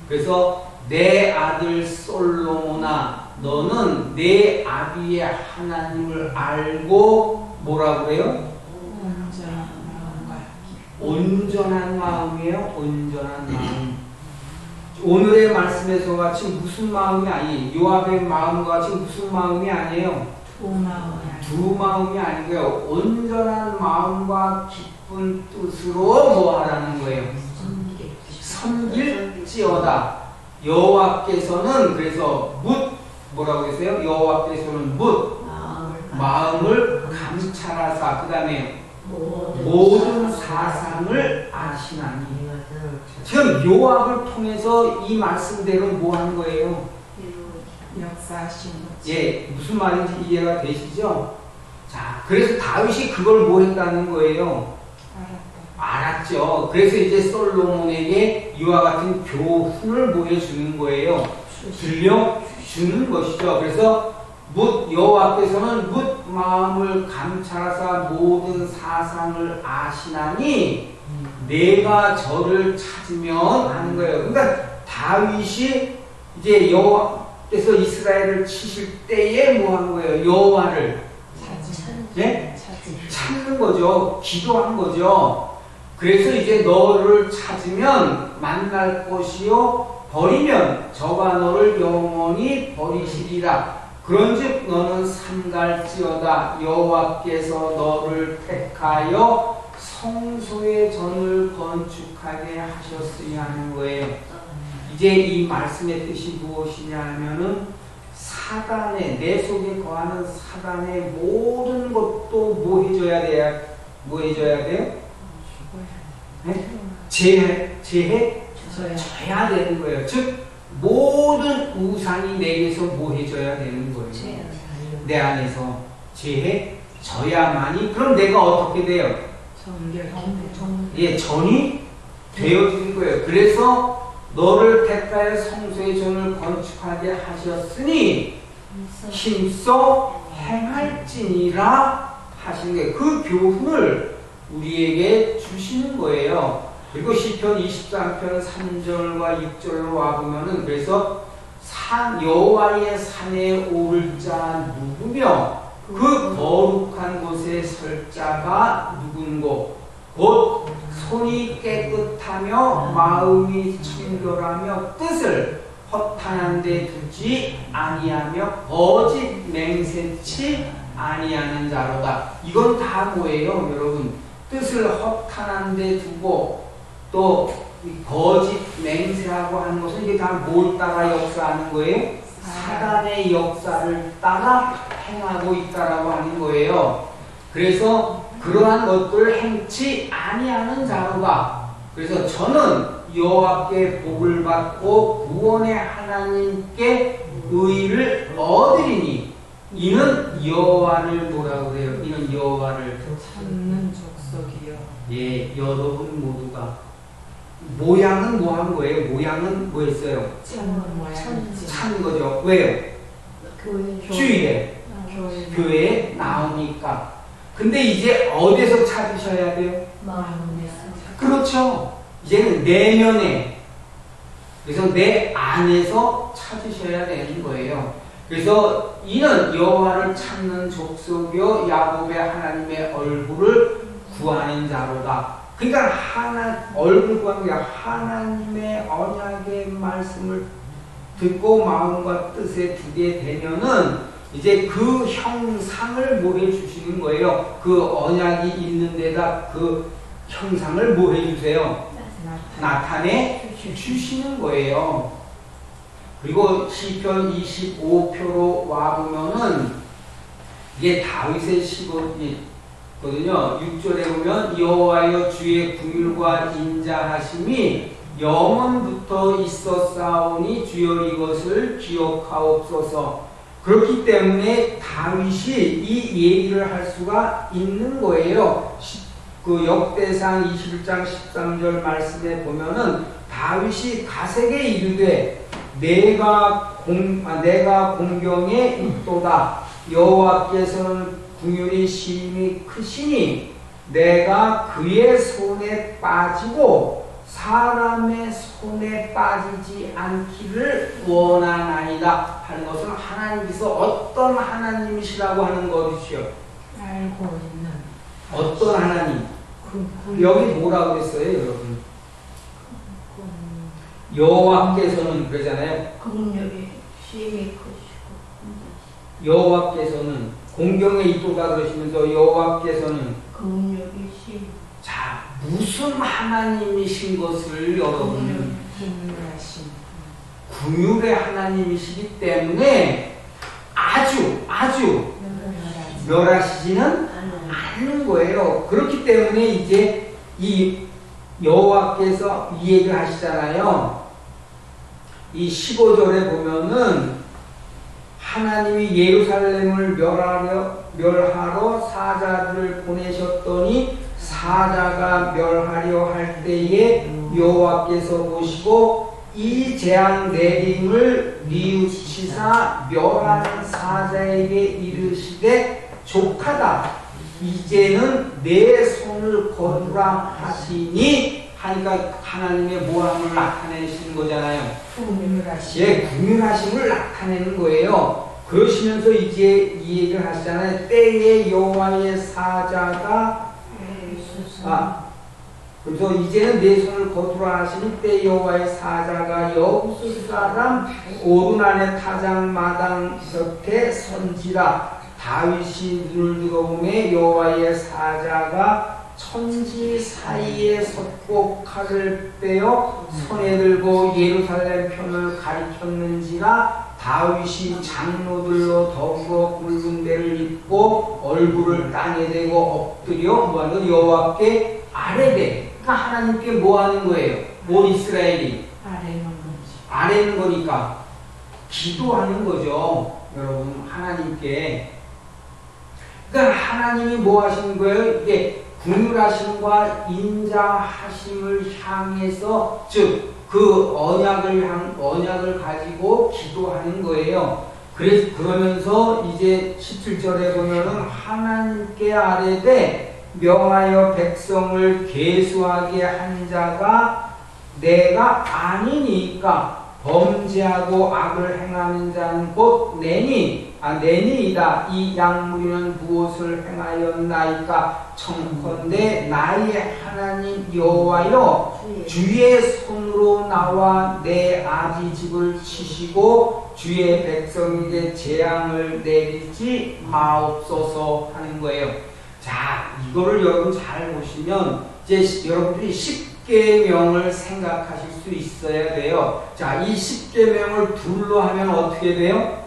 그래서 내 아들 솔로몬아 너는 내 아비의 하나님을 알고 뭐라고 그래요? 온전한 마음이에요. 온전한 마음. 오늘의 말씀에서 같이 무슨 마음이 아니에요. 요압의 마음과 같이 무슨 마음이 아니에요. 두 마음이 아니고요. 온전한 마음과 기쁜 뜻으로 뭐 하라는 거예요. 섬길지어다. 여호와께서는 그래서 뭐라고 했어요? 여호와께서는 마음을 감찰하사 그 다음에 모든 사상을 아시나니. 지금 요압을 통해서 이 말씀대로 뭐 하는 거예요? 역사하신 거죠. 예, 무슨 말인지 이해가 되시죠? 자, 그래서 다윗이 그걸 뭐 했다는 거예요? 알았죠. 그래서 이제 솔로몬에게 이와 같은 교훈을 보여주는 거예요. 들려주는 것이죠. 그래서 여호와께서는 마음을 감찰하사 모든 사상을 아시나니 내가 저를 찾으면 하는 거예요. 그러니까 다윗이 이제 여호와께서 이스라엘을 치실 때에 뭐 하는 거예요? 여호와를 찾는 거죠. 기도한 거죠. 그래서 이제 너를 찾으면 만날 것이요 버리면 저가 너를 영원히 버리시리라. 그런즉 너는 삼갈지어다. 여호와께서 너를 택하여 성소의 전을 건축하게 하셨으니 하는 거예요. 이제 이 말씀의 뜻이 무엇이냐 하면은 사단의 내 속에 거하는 사단의 모든 것도 뭐 해줘야 돼요? 네? 제해져야 되는 거예요. 즉 모든 우상이 내게서 뭐 해줘야 되는 거예요. 내 안에서 제해져야만이 그럼 내가 어떻게 돼요? 예, 전이 되어진 거예요. 그래서 너를 택하여 성소의 전을 건축하게 하셨으니 힘써 행할지니라 하신 거예요. 그 교훈을 우리에게 주시는 거예요. 그리고 시편 23편 3절과 6절로 와보면은 그래서 여호와의 산에 오를 자 누구며 그 거룩한 곳에 설 자가 누군고 곧 손이 깨끗하며 마음이 청결하며 뜻을 허탄한 데 두지 아니하며 거짓 맹세치 아니하는 자로다. 이건 다 뭐예요, 여러분? 뜻을 허탄한 데 두고 또 거짓 맹세하고 하는 것은 이게 다 뭘 따라 역사하는 거예요? 사단의 역사를 따라 행하고 있다라고 하는 거예요. 그래서 그러한 것들을 행치 아니하는 자로다. 그래서 저는 여호와께 복을 받고 구원의 하나님께 의를 얻으리니 이는 여호와를 뭐라고 그래요? 이는 여호와를 찾는 족속이요. 예, 여러분 모두가 모양은 뭐 한 거예요? 모양은 뭐 했어요? 찬 거죠. 왜요? 주일에 교회에 나오니까. 근데 이제 어디서 찾으셔야 돼요? 그렇죠. 이제는 내면에, 그래서 내 안에서 찾으셔야 되는 거예요. 그래서 이는 여호와를 찾는 족속이요 야곱의 하나님의 얼굴을 구하는 자로다. 그러니까 얼굴 구하는 게 하나님의 언약의 말씀을 듣고 마음과 뜻에 두게 되면은 이제 그 형상을 뭐 해주시는 거예요. 그 언약이 있는 데다 그 형상을 뭐 해주세요? 나타내 주시는 거예요. 그리고 시편 25표로 와보면은 이게 다윗의 시거든요. 6절에 보면 여호와여 주의 긍휼과 인자하심이 영원부터 있었사오니 주여 이것을 기억하옵소서. 그렇기 때문에 다윗이 이 얘기를 할 수가 있는 거예요. 그 역대상 21장 13절 말씀에 보면은 다윗이 가세게 이르되 내가 공경에 있도다. 여호와께서는 긍휼이 심히 크시니 내가 그의 손에 빠지고 사람의 손에 빠지지 않기를 원하나이다 하는 것은 하나님께서 어떤 하나님이시라고 하는 것이요. 알고 있는 어떤 하나님? 여기 뭐라고 했어요, 여러분? 여호와께서는 그러잖아요. 긍휼이 심히 크시고 여호와께서는 공경에 있도다 그러시면서 여호와께서는 긍휼이 심. 자, 무슨 하나님이신 것을 여러분 긍휼의 하나님이시기 때문에 아주 멸하시지는 않는 거예요. 그렇기 때문에 이제 이 여호와께서 이 얘기를 하시잖아요. 이 15절에 보면은 하나님이 예루살렘을 멸하러 사자들을 보내셨더니 사자가 멸하려 할 때에 여호와께서 보시고 이 재앙 내림을 뉘우치사 멸하는 사자에게 이르시되 족하다. 이제는 내 손을 거두라 하시니 하니까 하나님의 모함을 나타내시는 거잖아요. 예, 긍휼하심을 나타내는 거예요. 그러시면서 이제 이 얘기를 하시잖아요. 때에 여호와의 사자가 그래서 이제는 내 손을 거두라 하시니 때 여호와의 사자가 여부스 사람 오르난의 타작 마당 곁에 선지라. 다윗이 눈을 들어보매 여호와의 사자가 천지 사이에 섰고 칼을 빼어 손에 들고 예루살렘 편을 가리켰는지라. 다윗이 장로들로 더불어 굵은 데를 입고 얼굴을 땅에 대고 엎드려 뭐하는 여호와께 아뢰되 그러니까 하나님께 뭐 하는 거예요? 온 이스라엘이 아래는 거지. 아래 있는 거니까 기도하는 거죠. 여러분 하나님께. 그러니까 하나님이 뭐 하시는 거예요? 이게 긍휼하심과 인자하심을 향해서 즉 그 언약을 가지고 기도하는 거예요. 그러면서 이제 17절에 보면은 하나님께 아뢰되 명하여 백성을 계수하게 한 자가 내가 아니니까 범죄하고 악을 행하는 자는 곧 내니이다. 이 양무리는 무엇을 행하였나이까? 청컨대 나의 하나님 여호와여 주의 손으로 나와 내 아비 집을 치시고 주의 백성에게 재앙을 내리지 마옵소서 하는 거예요. 자, 이거를 여러분 잘 보시면 이제 여러분들이 10계명을 생각하실 수 있어야 돼요. 자, 이 10계명을 둘로 하면 어떻게 돼요?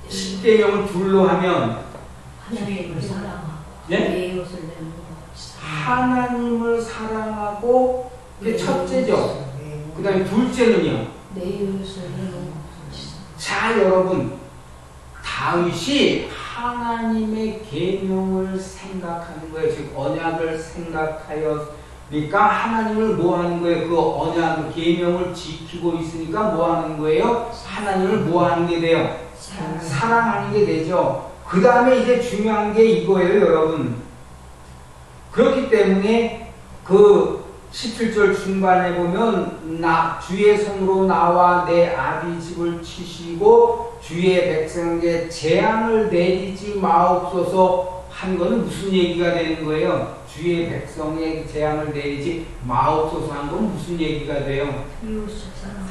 10계명을 둘로 하면 하나님을 사랑하고 네? 내 이웃을 내 하나님을 사랑하고 이게 첫째죠. 그 다음에 둘째는요. 내 이웃을 내 자, 여러분 다윗이 하나님의 계명을 생각하는 거예요. 즉 언약을 생각하였으니까 하나님을 뭐 하는 거예요? 그 언약 계명을 지키고 있으니까 뭐 하는 거예요? 하나님을 뭐 하는 게 돼요? 사랑하는 게 되죠. 그 다음에 이제 중요한 게 이거예요, 여러분. 그렇기 때문에 그 17절 중반에 보면 주의 손으로 나와 내 아비 집을 치시고 주의 백성에게 재앙을 내리지 마옵소서 한 거는 무슨 얘기가 되는 거예요? 주의 백성에게 재앙을 내리지 마옵소서 한 건 무슨 얘기가 돼요? 이웃을 사랑.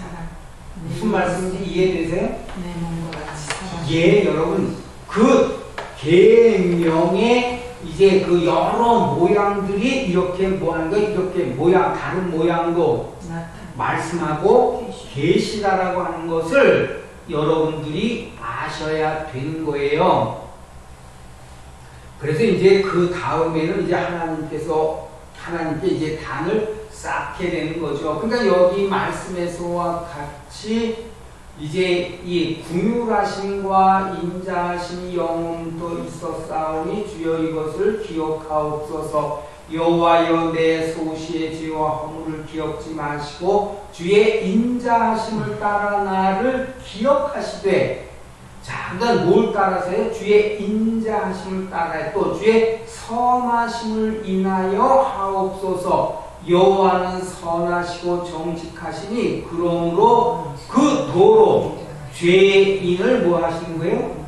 무슨 말씀인지 이해되세요? 내 몸과 같이 살아. 예, 여러분 그 계명의 이제 그 여러 모양들이 이렇게 뭐 하는 거예요? 이렇게 모양, 다른 모양도 말씀하고 계시다라고 하는 것을 여러분들이 아셔야 되는 거예요. 그래서 이제 그 다음에는 이제 하나님께 이제 단을 쌓게 되는 거죠. 그러니까 여기 말씀에서와 같이 이제 이 긍휼하심과 인자하심이 영원토 있었사오니 주여 이것을 기억하옵소서. 여호와여 내 소시의 죄와 허물을 기억지 마시고 주의 인자하심을 따라 나를 기억하시되. 자, 그러니까 뭘 따라서요? 주의 인자하심을 따라 또 주의 선하심을 인하여 하옵소서. 여호와는 선하시고 정직하시니 그러므로 그 도로 죄인을 뭐 하시는 거예요?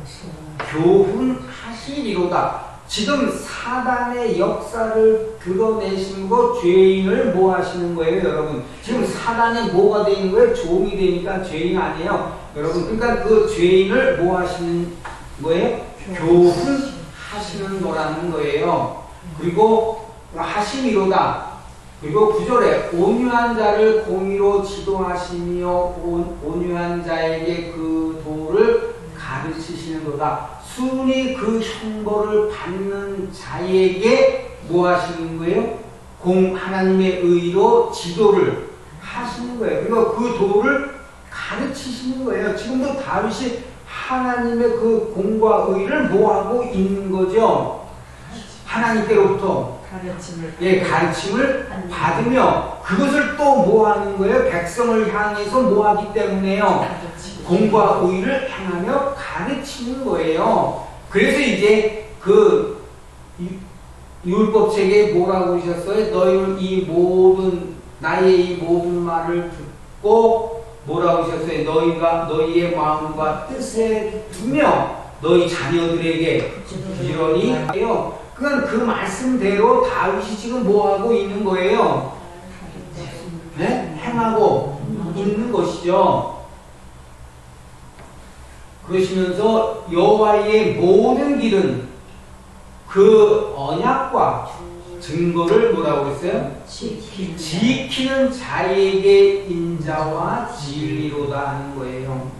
교훈하시리로다. 지금 사단의 역사를 드러내신 거 죄인을 뭐 하시는 거예요, 여러분? 지금 사단이 뭐가 되는 거예요? 종이 되니까 죄인 아니에요, 여러분. 그러니까 그 죄인을 뭐 하시는 거예요? 교훈하시는 거라는 거예요. 그리고 하시리로다. 그리고 9절에 온유한 자를 공의로 지도하시며 온유한 자에게 그 도를 가르치시는도다. 순히 그 형벌을 받는 자에게 뭐 하시는 거예요? 하나님의 의로 지도를 하시는 거예요. 그리고 그 도를 가르치시는 거예요. 지금도 다윗이 하나님의 그 공과 의를 뭐 하고 있는 거죠? 하나님께로부터 가르침을 받으며 그것을 또 뭐 하는 거예요? 백성을 향해서 뭐 하기 때문에요? 공과 의를 행하며 가르치는 거예요. 그래서 이제 그 율법책에 뭐라고 하셨어요? 너희는 나의 이 모든 말을 듣고 뭐라고 하셨어요? 너희의 마음과 뜻에 두며 너희 자녀들에게 부지런히 하여. 그건 그 말씀대로 다윗이 지금 뭐 하고 있는 거예요? 네? 행하고 있는 것이죠. 그러시면서 여호와의 모든 길은 그 언약과 증거를 뭐라고 했어요? 지키는 자에게 인자와 진리로다 하는 거예요.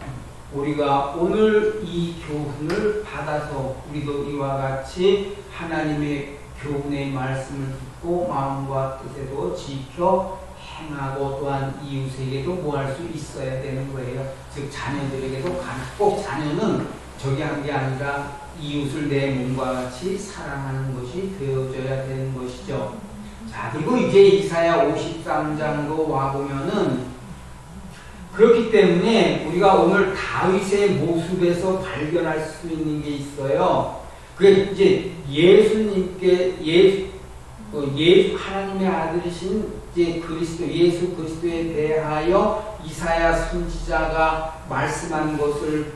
우리가 오늘 이 교훈을 받아서 우리도 이와 같이 하나님의 교훈의 말씀을 듣고 마음과 뜻에도 지켜 행하고 또한 이웃에게도 뭐 할 수 있어야 되는 거예요. 즉 자녀들에게도 꼭 자녀는 저기 한 게 아니라 이웃을 내 몸과 같이 사랑하는 것이 되어져야 되는 것이죠. 자, 그리고 이제 이사야 53장으로 와보면은 그렇기 때문에 우리가 오늘 다윗의 모습에서 발견할 수 있는 게 있어요. 그게 이제 예수님께 하나님의 아들이신 이제 그리스도 예수 그리스도에 대하여 이사야 선지자가 말씀한 것을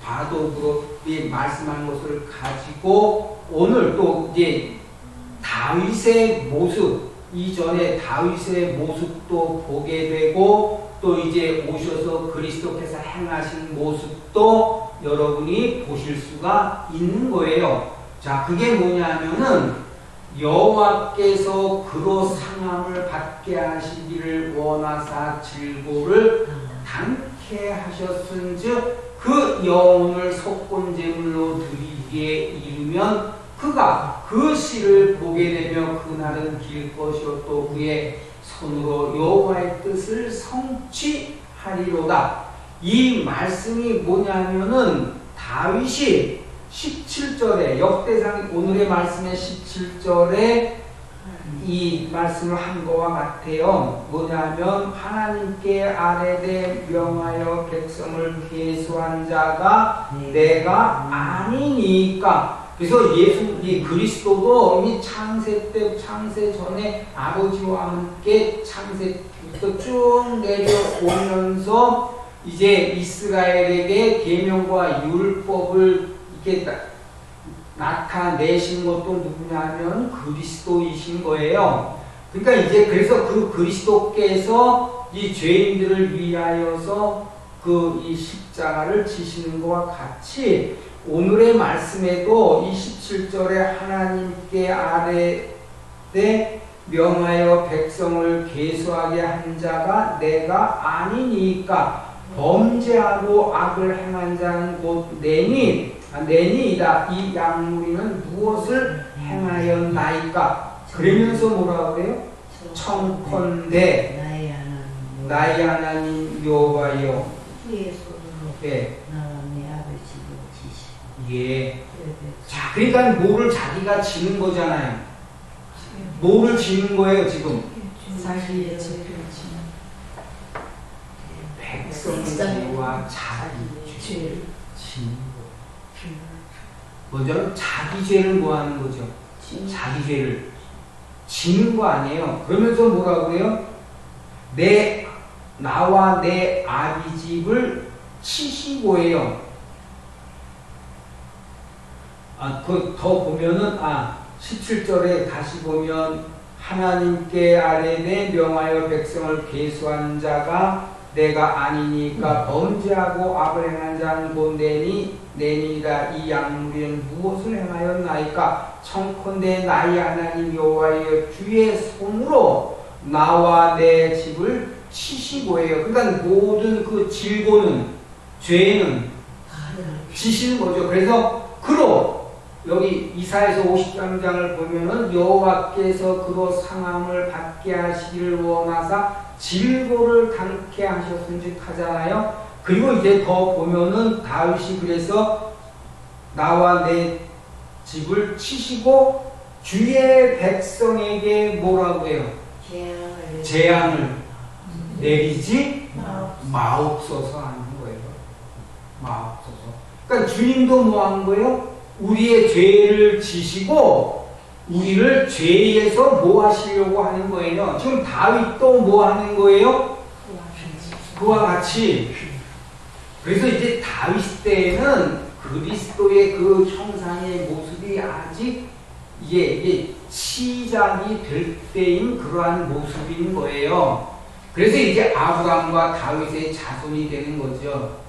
바독으로 말씀한 것을 가지고 오늘 또 이제 다윗의 모습 이전에 다윗의 모습도 보게 되고 또 이제 오셔서 그리스도께서 행하신 모습도 여러분이 보실 수가 있는 거예요. 자, 그게 뭐냐면은 여호와께서 그로 상함을 받게 하시기를 원하사 질고를 당케 하셨은즉 그 영혼을 속건제물로 드리기에 이르면 그가 그 시를 보게 되며 그날은 길 것이요 또 그의 손으로 여호와의 뜻을 성취하리로다. 이 말씀이 뭐냐면은 다윗이 17절에 역대상 오늘의 말씀의 17절에 이 말씀을 한 거와 같아요. 뭐냐면 하나님께 아뢰되 명하여 백성을 계수한 자가 내가 아니니까. 그래서 이 그리스도도 이미 창세 전에 아버지와 함께 창세부터 쭉 내려오면서 이제 이스라엘에게 계명과 율법을 이렇게 나타내신 것도 누구냐면 그리스도이신 거예요. 그러니까 이제 그래서 그 그리스도께서 이 죄인들을 위하여서 그 이 십자가를 지시는 것과 같이 오늘의 말씀에도 이 17절에 하나님께 아뢰되 명하여 백성을 계수하게 한 자가 내가 아니니까 범죄하고 악을 행한 자는 곧 내니이다. 이 양무리는 무엇을 행하였나이까? 그러면서 뭐라 그래요? 청컨대 나의 하나님 여호와여 주의 손으로 네. 나와 내 아버지를 지시고 예. 자, 그러니까 뭐를 자기가 지는 거잖아요. 뭐를 지는 거예요, 지금? 자기의 죄를 백성과 자기 죄를 지는 거. 먼저 자기 죄를 뭐 하는 거죠? 자기 죄를 지는 거 아니에요. 그러면서 뭐라고 해요? 나와 내 아비 집을 치시고예요. 더 보면은 17절에 다시 보면 하나님께 아뢰되 명하여 백성을 계수한 자가 내가 아니니까 범죄하고 악을 행한 자는 곧 내니이다. 이 양무리는 무엇을 행하였나이까? 청컨대 나의 하나님 여호와여 주의 손으로 나와 내 집을 치시고예요. 그러니까 모든 그 질고는 죄는 지시는 거죠. 그래서 그로 여기 이사야서 53장을 보면은 여호와께서 그로 상함을 받게 하시기를 원하사 질고를 당케 하셨은즉 하잖아요. 그리고 이제 더 보면은 다윗이 그래서 나와 내 집을 치시고 주의 백성에게 뭐라고 해요? 재앙을 내리지 마옵소서 하는 거예요. 마옵소서. 그러니까 주님도 뭐 한 거예요? 우리의 죄를 지시고 우리를 죄에서 뭐 하시려고 하는 거예요? 지금 다윗도 뭐 하는 거예요? 그와 같이. 그래서 이제 다윗 때에는 그리스도의 그 형상의 모습이 아직 이게 시작이 될 때인 그러한 모습인 거예요. 그래서 이제 아브라함과 다윗의 자손이 되는 거죠.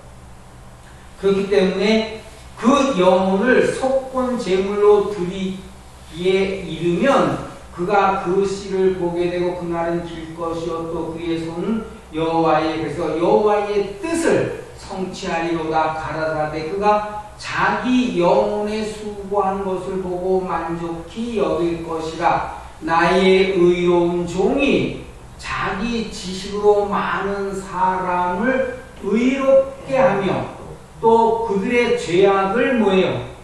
그렇기 때문에 그 영혼을 속건 제물로 드리기에 이르면 그가 그 씨를 보게 되고 그날은 길 것이요 또 그의 손은 여호와의 그래서 여호와의 뜻을 성취하리로다 가라사대 그가 자기 영혼에 수고한 것을 보고 만족히 여길 것이라. 나의 의로운 종이 자기 지식으로 많은 사람을 의롭게 하며 또 그들의 죄악을 뭐예요?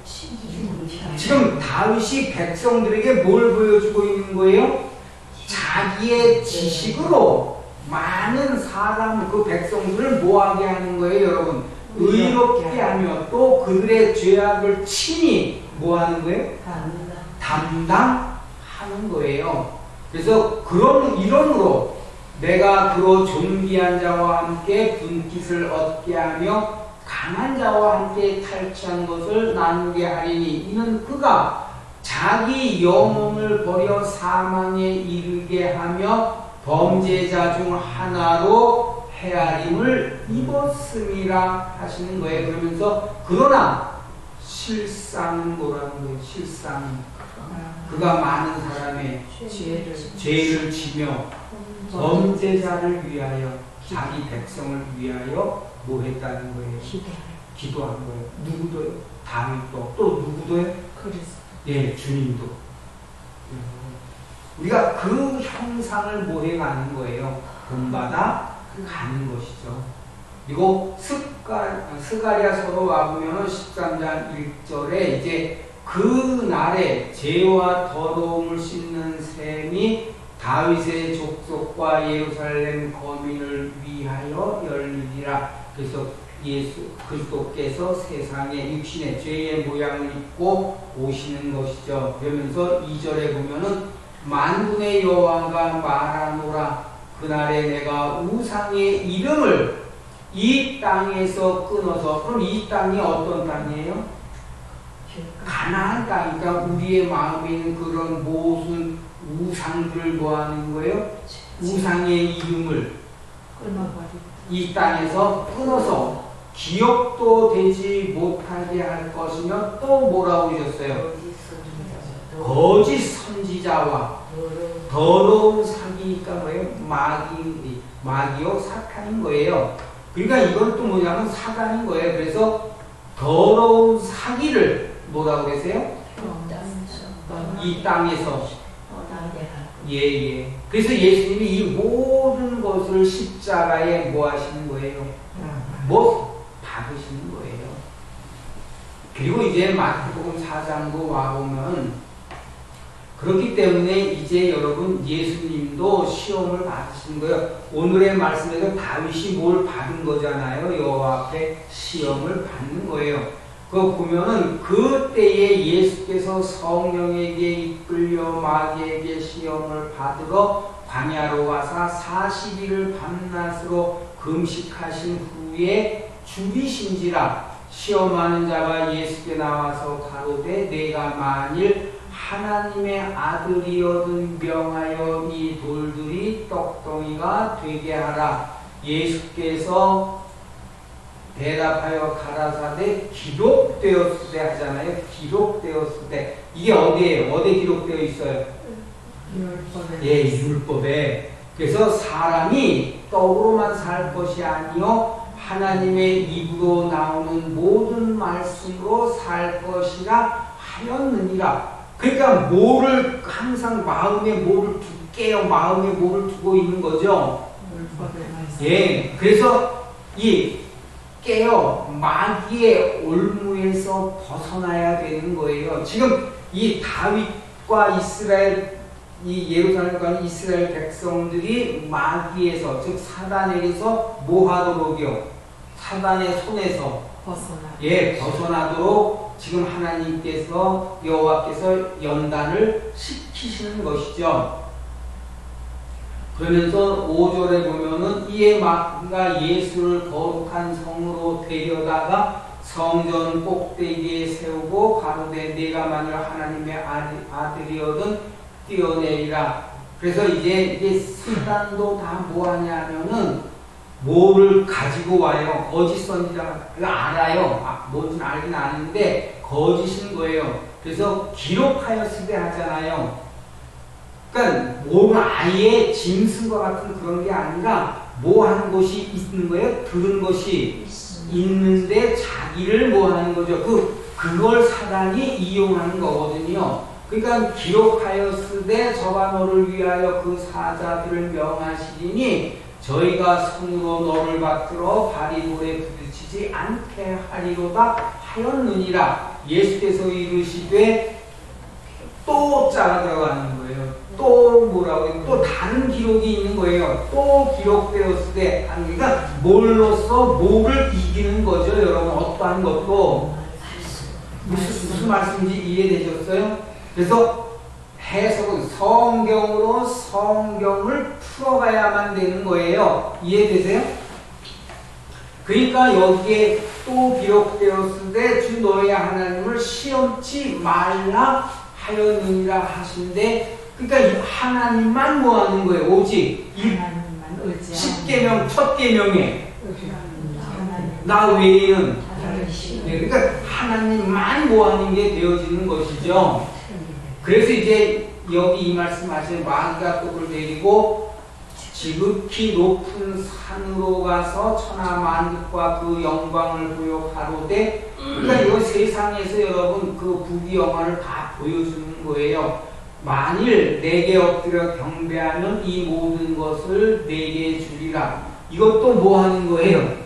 지금 다윗이 백성들에게 뭘 보여주고 있는 거예요? 자기의 지식으로 많은 사람, 그 백성들을 뭐하게 하는 거예요, 여러분? 의롭게 하며 또 그들의 죄악을 친히 뭐하는 거예요? 담당하는 거예요. 그래서 그런 이론으로 내가 그로 존귀한 자와 함께 분깃을 얻게 하며 강한 자와 함께 탈취한 것을 나누게 하리니 이는 그가 자기 영혼을 버려 사망에 이르게 하며 범죄자 중 하나로 헤아림을 입었음이라 하시는 거예요. 그러면서 그러나 실상은 뭐라는 거예요? 실상 그가 많은 사람의 죄를 지며 범죄자를 위하여 자기 백성을 위하여 뭐 했다는 거예요? 기도한 거예요. 누구도요? 다윗도 또 누구도요? 예, 주님도. 우리가 그 형상을 뭐 해가는 거예요? 본받아 가는 것이죠. 그리고 스가랴서로 와보면 13장 1절에 이제 그 날에 죄와 더러움을 씻는 셈이 다윗의 족속과 예루살렘 거민을 위하여 열리리라. 그래서 예수 그리스도께서 세상에 육신의 죄의 모양을 입고 오시는 것이죠. 그러면서 2절에 보면은 만군의 여호와가 말하노라. 그날에 내가 우상의 이름을 이 땅에서 끊어서, 그럼 이 땅이 어떤 땅이에요? 가나안 땅이니까 우리의 마음에 있는 그런 모든 우상들을 뭐 하는 거예요? 우상의 이름을 이 땅에서 끊어서 기억도 되지 못하게 할 것이며 또 뭐라고 그러셨어요? 거짓 선지자와 더러운 사기니까 뭐예요? 마귀요 사탄인 거예요. 그러니까 이건 또 뭐냐면 사단인 거예요. 그래서 더러운 사기를 뭐라고 그러세요? 이 땅에서 예. 그래서 예수님이 이 모든 것을 십자가에 뭐 하시는 거예요? 뭐 받으시는 거예요. 그리고 이제 마태복음 4장도 와보면 그렇기 때문에 이제 여러분 예수님도 시험을 받으신 거예요. 오늘의 말씀에서 다윗이 뭘 받은 거잖아요. 여호와 앞에 시험을 받는 거예요. 그거 보면은 그때에 예수께서 성령에게 이끌려 마귀에게 시험을 받으러 광야로 가사 40일을 밤낮으로 금식하신 후에 죽이신지라. 시험하는 자가 예수께 나와서 가로되 내가 만일 하나님의 아들이여든 명하여 이 돌들이 떡덩이가 되게 하라. 예수께서 대답하여 가라사대 기록되었을 때 하잖아요. 기록되었을 때. 이게 어디에요? 어디에 기록되어 있어요? 예, 율법에. 그래서 사람이 떡으로만 살 것이 아니요 하나님의 입으로 나오는 모든 말씀으로 살 것이라 하였느니라. 그러니까 뭐를 항상 마음에 뭐를 두게요. 마음에 뭐를 두고 있는 거죠. 예, 그래서 이 깨어 마귀의 올무에서 벗어나야 되는 거예요. 지금 이 다윗과 이스라엘, 이 예루살렘과 이스라엘 백성들이 마귀에서, 즉 사단에게서 뭐 하도록이요? 사단의 손에서 벗어나도록 지금 하나님께서, 여호와께서 연단을 시키시는 것이죠. 그러면서 5절에 보면은 이에 마귀가 예수를 거룩한 성으로 데려다가 성전 꼭대기에 세우고 가로되 내가 만일 하나님의 아들이거든 뛰어내리라. 그래서 이제 사단도 다 뭐하냐 하면은 뭐를 가지고 와요. 거짓 선지자. 이거 알아요. 뭔지는 알긴 아는데 거짓인 거예요. 그래서 기록하였을 때 하잖아요. 그러니까 뭐를 아예 짐승과 같은 그런 게 아니라 뭐 하는 것이 있는 거예요? 들은 것이 있는데 자기 자기를 뭐 하는 거죠? 그걸 사단이 이용하는 거거든요. 그러니까 기록하였으되 저가 너를 위하여 그 사자들을 명하시리니 저희가 손으로 너를 받들어 발이 돌에 부딪히지 않게 하리로다 하였느니라. 예수께서 이르시되 또 자가 들어가는 거예요. 또 뭐라고 해요? 또 다른 기록이 있는 거예요. 또 기록되었을 때, 그러니까 뭘로써 뭐를 이기는 거죠, 여러분. 어떠한 것도. 무슨 말씀인지 이해되셨어요? 그래서 해석은 성경으로 성경을 풀어가야만 되는 거예요. 이해되세요? 그러니까 여기에 또 기록되었을 때 주 너의 하나님을 시험치 말라 하였느니라 하신데, 그러니까 하나님만 뭐 하는 거예요? 오직 하나님만 의지하는 10계명 첫 계명에 나 외에는, 네, 그러니까 하나님만 뭐 하는 게 되어지는 것이죠. 그래서 이제 여기 이 말씀하신 마귀가 떡을 내리고 지극히 높은 산으로 가서 천하만국과 그 영광을 보여 가로되, 그러니까 이 세상에서 여러분 그 부귀영화를 다 보여주는 거예요. 만일 내게 엎드려 경배하면 이 모든 것을 내게 주리라. 이것도 뭐 하는 거예요?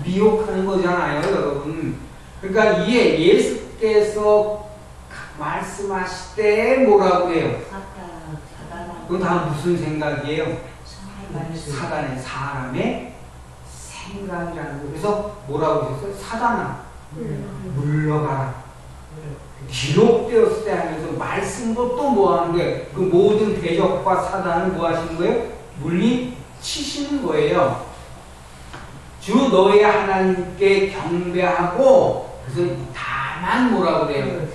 미혹하는 거잖아요, 여러분. 그러니까 이게 예수께서 말씀하실 때 뭐라고 해요? 그건 다 무슨 생각이에요? 사단의 사람의 생각이라는 거예요. 그래서 뭐라고 하셨어요? 사단아, 물러가라. 기록되었을 때 하면서 말씀도 또 뭐 하는 거예요? 그 모든 대적과 사단을 뭐 하시는 거예요? 물리치시는 거예요. 주 너의 하나님께 경배하고, 그래서 다만 뭐라고 그래요?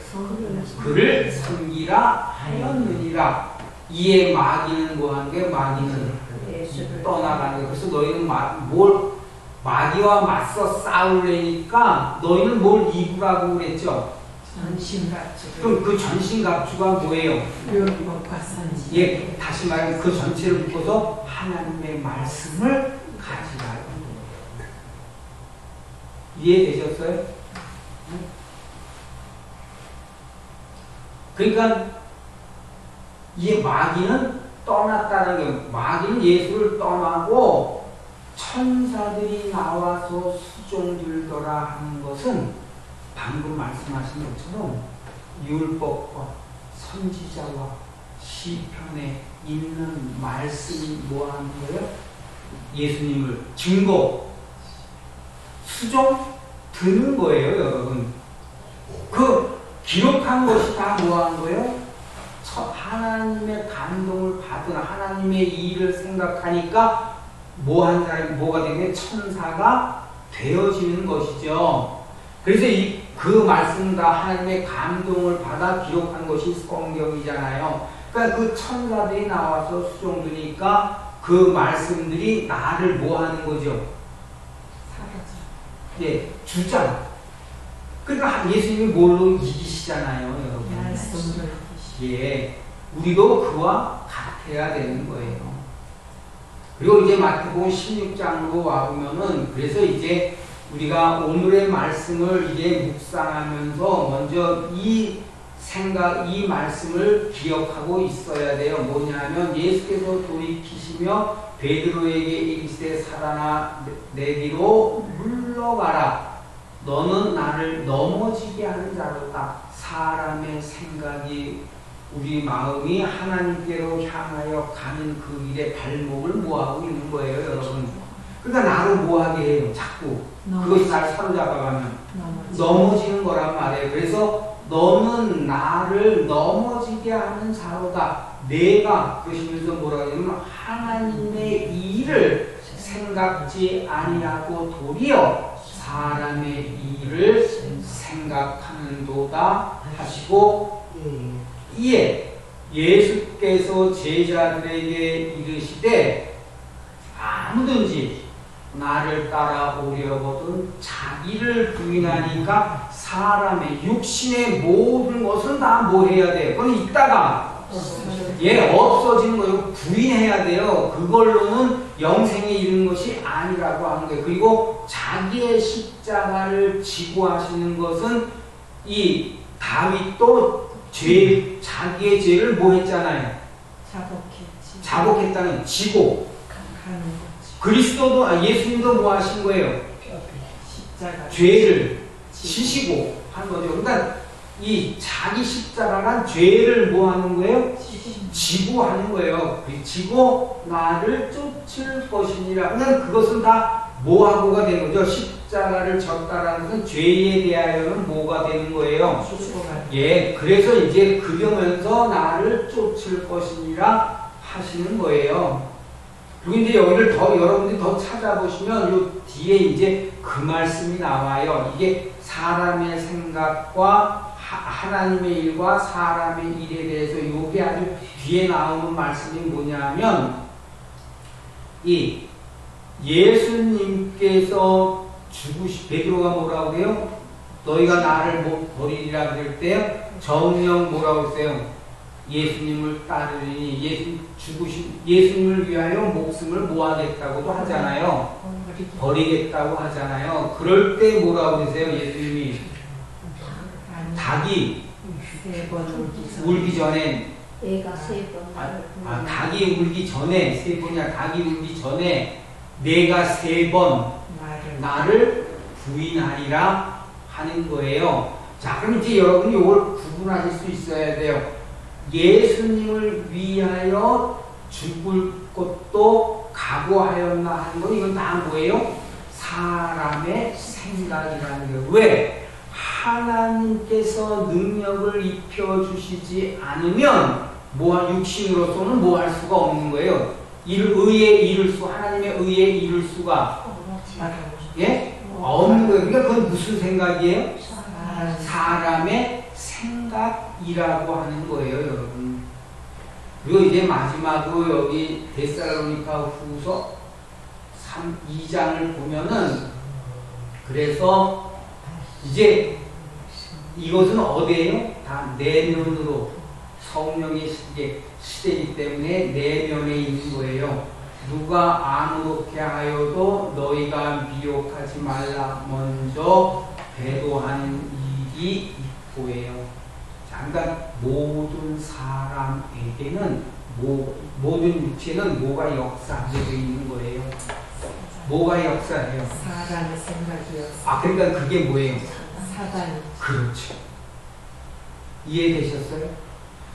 그를 섬기라 하였느니라. 이에 마귀는 뭐 하는 거예요? 마귀는 떠나가는 거예요. 그래서 너희는 마귀와 맞서 싸우려니까 너희는 뭘 입으라고 그랬죠? 전신갑주. 그럼 그 전신갑주가 뭐예요? 율법과 선지. 예, 다시 말하면 그 전체를 묶어서 하나님의 말씀을 가지라. 이해되셨어요? 그러니까 이 마귀는 떠났다는 게, 마귀는 예수를 떠나고 천사들이 나와서 수종들더라 하는 것은 방금 말씀하신 것처럼 율법과 선지자와 시편에 있는 말씀이 뭐 하는 거예요? 예수님을 증거, 수종 드는 거예요, 여러분. 그 기록한 것이 다 뭐 하는 거예요? 하나님의 감동을 받은 하나님의 일을 생각하니까 뭐 한 사람이 뭐가 되면 천사가 되어지는 것이죠. 그래서 그 말씀 다 하나님의 감동을 받아 기록한 것이 성경이잖아요. 그러니까 그 천사들이 나와서 수종드니까 그 말씀들이 나를 뭐 하는 거죠? 예, 주잖아. 그러니까 예수님이 뭘로 이기시잖아요, 여러분. 예, 우리도 그와 같아야 되는 거예요. 그리고 이제 마태복음 16장으로 와보면은, 그래서 이제 우리가 오늘의 말씀을 이제 묵상하면서 먼저 이 말씀을 기억하고 있어야 돼요. 뭐냐면 예수께서 돌이키시며 베드로에게 이르시되 살아나 내 뒤로 물러가라. 너는 나를 넘어지게 하는 자로다. 사람의 생각이, 우리 마음이 하나님께로 향하여 가는 그 길에 발목을 모아하고 있는 거예요, 여러분. 그러니까 나를 모하게 해요, 자꾸. 그것이 나를 사로잡아가면 넘어지는 거란 말이에요. 그래서 너는 나를 넘어지게 하는 자로다. 내가, 그러시면서 뭐라고 하냐면 하나님의 일을 생각지 아니하고 도리어 사람의 일을 생각하는도다 하시고, 이에 예수께서 제자들에게 이르시되 아무든지 나를 따라오려거든 자기를 부인하니까 사람의 육신의 모든 것은 다 뭐 해야 돼요? 그건 있다가 없어지는 거예요. 부인해야 돼요. 그걸로는 영생에 이르는 것이 아니라고 하는 거예요. 그리고 자기의 십자가를 지고 하시는 것은 이 다윗도 자기의 죄를 뭐 했잖아요. 자복했다는 지고. 가는 거지. 그리스도도 예수님도 뭐 하신 거예요? 십자가. 죄를 지시고 한 거죠. 그러니까 이 자기 십자가란 죄를 뭐 하는 거예요? 지고 하는 거예요. 지고 나를 쫓을 것이니라. 그냥 그것은 다 뭐하고가 되는 거죠? 십자가를 졌다라는 것은 죄에 대하여는 뭐가 되는 거예요? 예, 그래서 이제 그러면서 나를 쫓을 것이니라 하시는 거예요. 그리고 이제 여기를 더 여러분들이 더 찾아보시면 요 뒤에 이제 그 말씀이 나와요. 이게 사람의 생각과 하나님의 일과 사람의 일에 대해서 요게 아주 뒤에 나오는 말씀이 뭐냐면 이 예수님께서 베드로가 뭐라고 해요? 너희가 나를 버리리라 그럴 때 정령 뭐라고 했어요? 예수님을 따르니 예수님을 위하여 목숨을 모아겠다고도 하잖아요. 버리겠다고 하잖아요. 그럴 때 뭐라고 하세요? 예수님이 닭이 울기 전에 애가 3번 닭이 울기 전에 3번이야. 닭이 울기 전에 내가 3번 나를 부인하리라 하는 거예요. 자, 그럼 이제 여러분이 이걸 구분하실 수 있어야 돼요. 예수님을 위하여 죽을 것도 각오하였나 하는 건 이건 다 뭐예요? 사람의 생각이라는 거예요. 왜? 하나님께서 능력을 입혀주시지 않으면 육신으로서는 뭐 할 수가 없는 거예요. 의에 이룰 수, 하나님의 의에 이룰 수가 예? 없는 거예요. 그러니까 그건 무슨 생각이에요? 사람의 생각이라고 하는 거예요, 여러분. 그리고 이제 마지막으로 여기 데살로니가 후서 2장을 보면은 그래서 이제 이것은 어디에요? 다 내면으로 성령의 시대이기 때문에 내면에 있는 거예요. 누가 아무렇게 하여도 너희가 미혹하지 말라. 먼저 배도하는 일이 있고예요. 그러니까 모든 사람에게는 모든 육체는 뭐가 역사되어 있는 거예요. 뭐가 역사해요? 사단의 생각이었어. 그러니까 그게 뭐예요? 사단. 그렇죠. 이해되셨어요?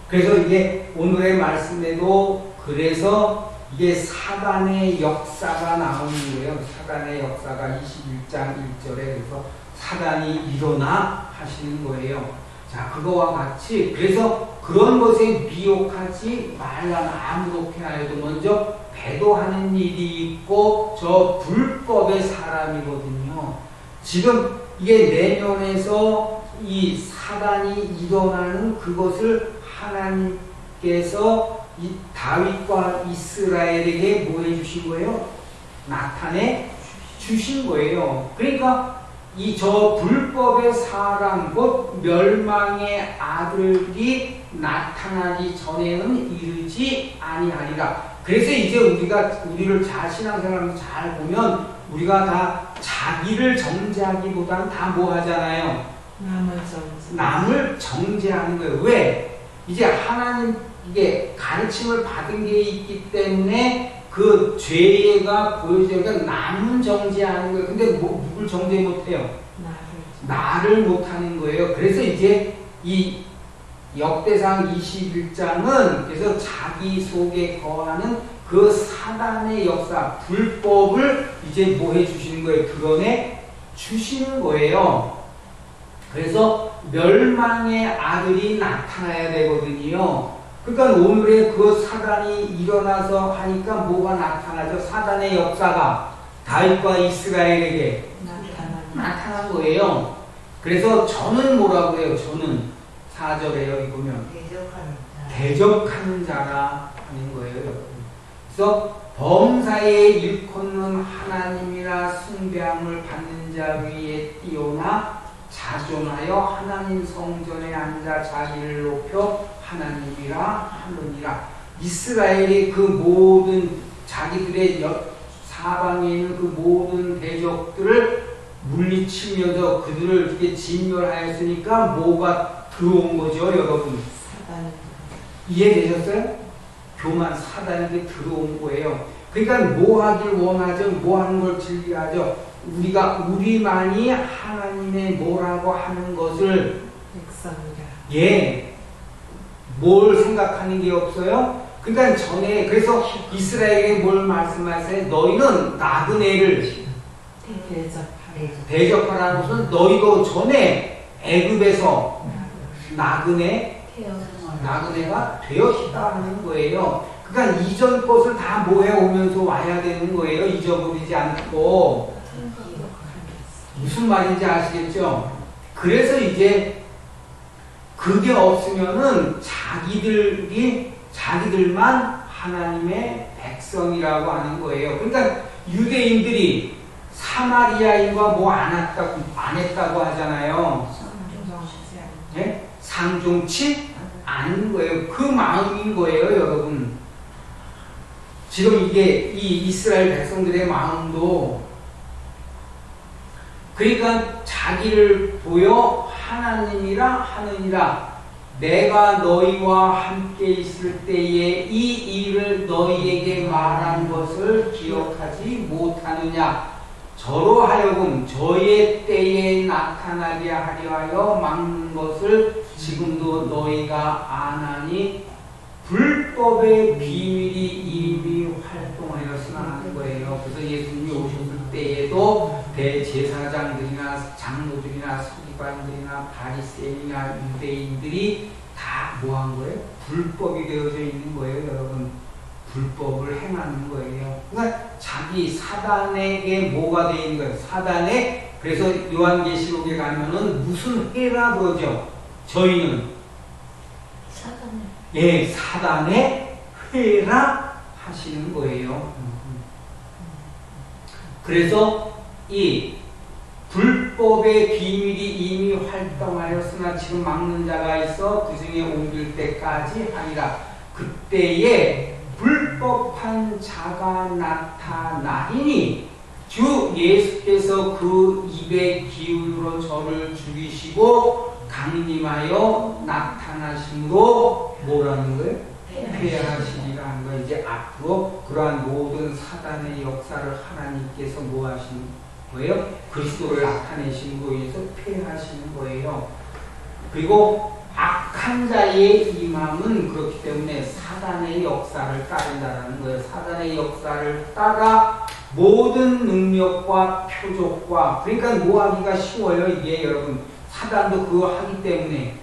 그래서 이게 오늘의 말씀에도 그래서 이게 사단의 역사가 나오는 거예요. 사단의 역사가 21장 1절에 그래서 사단이 일어나 하시는 거예요. 자, 그거와 같이 그래서 그런 것에 미혹하지 말라. 아무렇게 하여도 먼저 배도하는 일이 있고 저 불법의 사람이거든요. 지금 이게 내면에서 이 사단이 일어나는 그것을 하나님께서 이 다윗과 이스라엘에게 뭐 해주신 거예요? 나타내 주신 거예요. 그러니까 이 저 불법의 사람 곧 멸망의 아들이 나타나기 전에는 이르지 아니하리라. 그래서 이제 우리를 신앙생활을 잘 보면 우리가 다 자기를 정죄하기보다는 다 뭐 하잖아요? 남을 정죄하는 거예요. 왜? 이제 하나님 이게 가르침을 받은 게 있기 때문에 그 죄가 보여지니까 남은 정죄하는 거예요. 근데 누굴 정죄 못해요? 나를 못하는 거예요. 그래서 이제 이 역대상 21장은 그래서 자기 속에 거하는 그 사단의 역사, 불법을 이제 뭐 해주시는 거예요? 드러내 주시는 거예요. 그래서 멸망의 아들이 나타나야 되거든요. 그러니까 오늘의 그 사단이 일어나서 하니까 뭐가 나타나죠? 사단의 역사가 다윗과 이스라엘에게 나타난 거예요. 그래서 저는 뭐라고 해요? 저는 4절에 여기 보면 대적하는 자라 하는 거예요. 여러분. 그래서 범사에 일컫는 하나님이라 숭배함을 받는 자 위에 뛰어나 자존하여 하나님 성전에 앉아 자기를 높여 하나님이라 하느니라. 이스라엘의 그 모든 자기들의 사방에 있는 그 모든 대적들을 물리치면서 그들을 이렇게 진멸하였으니까 뭐가 들어온 거죠, 여러분? 사단이 이해되셨어요? 교만 사단에게 들어온 거예요. 그러니까 뭐 하길 원하죠? 뭐 하는 걸 즐겨하죠? 우리만이 하나님의 뭐라고 하는 것을 백성이라. 예, 뭘 생각하는 게 없어요? 그러니까 전에 그래서 이스라엘에게 뭘 말씀하세요? 너희는 나그네를 대적하라는 것은 너희도 전에 애굽에서 나그네가 되었다 하는 거예요. 그러니까 이전 것을 다 모해오면서 와야 되는 거예요. 잊어버리지 않고. 무슨 말인지 아시겠죠? 그래서 이제 그게 없으면은 자기들만 하나님의 백성이라고 하는 거예요. 그러니까 유대인들이 사마리아인과 뭐 안 했다고 하잖아요. 네? 상종치 않은 거예요. 그 마음인 거예요, 여러분. 지금 이게 이 이스라엘 백성들의 마음도 그러니까 자기를 보여 하느니라 내가 너희와 함께 있을 때에 이 일을 너희에게 말한 것을 기억하지 못하느냐. 저로 하여금 저의 때에 나타나게 하려 하여 막는 것을 지금도 너희가 아나니 불법의 비밀이 이미 활동하였으나 하는 거예요. 그래서 예수님이 오셨을 때에도 대제사장들이나 장로들이나 서기관들이나 바리새인이나 유대인들이 다 뭐 한 거예요? 불법이 되어져 있는 거예요, 여러분. 불법을 행하는 거예요. 그러니까 자기 사단에게 뭐가 되어 있는 거예요? 사단에. 그래서 요한계시록에 가면은 무슨 해라 그러죠? 저희는 사단의 회라 하시는 거예요. 그래서 이 불법의 비밀이 이미 활동하였으나 지금 막는 자가 있어 그 중에 옮길 때까지 하리라. 그때에 불법한 자가 나타나리니 주 예수께서 그 입의 기운으로 저를 죽이시고 강림하여 나타나심으로 뭐라는 거예요? 회하시리라 하는 거예요. 이제 앞으로 그러한 모든 사단의 역사를 하나님께서 뭐 하시는 거예요? 그리스도를 나타내심으로 인해서 폐하시는 거예요. 그리고 악한 자의 임함은 그렇기 때문에 사단의 역사를 따른다는 거예요. 사단의 역사를 따라 모든 능력과 표적과 그러니까 뭐 하기가 쉬워요. 이게 여러분 사단도 그거 하기 때문에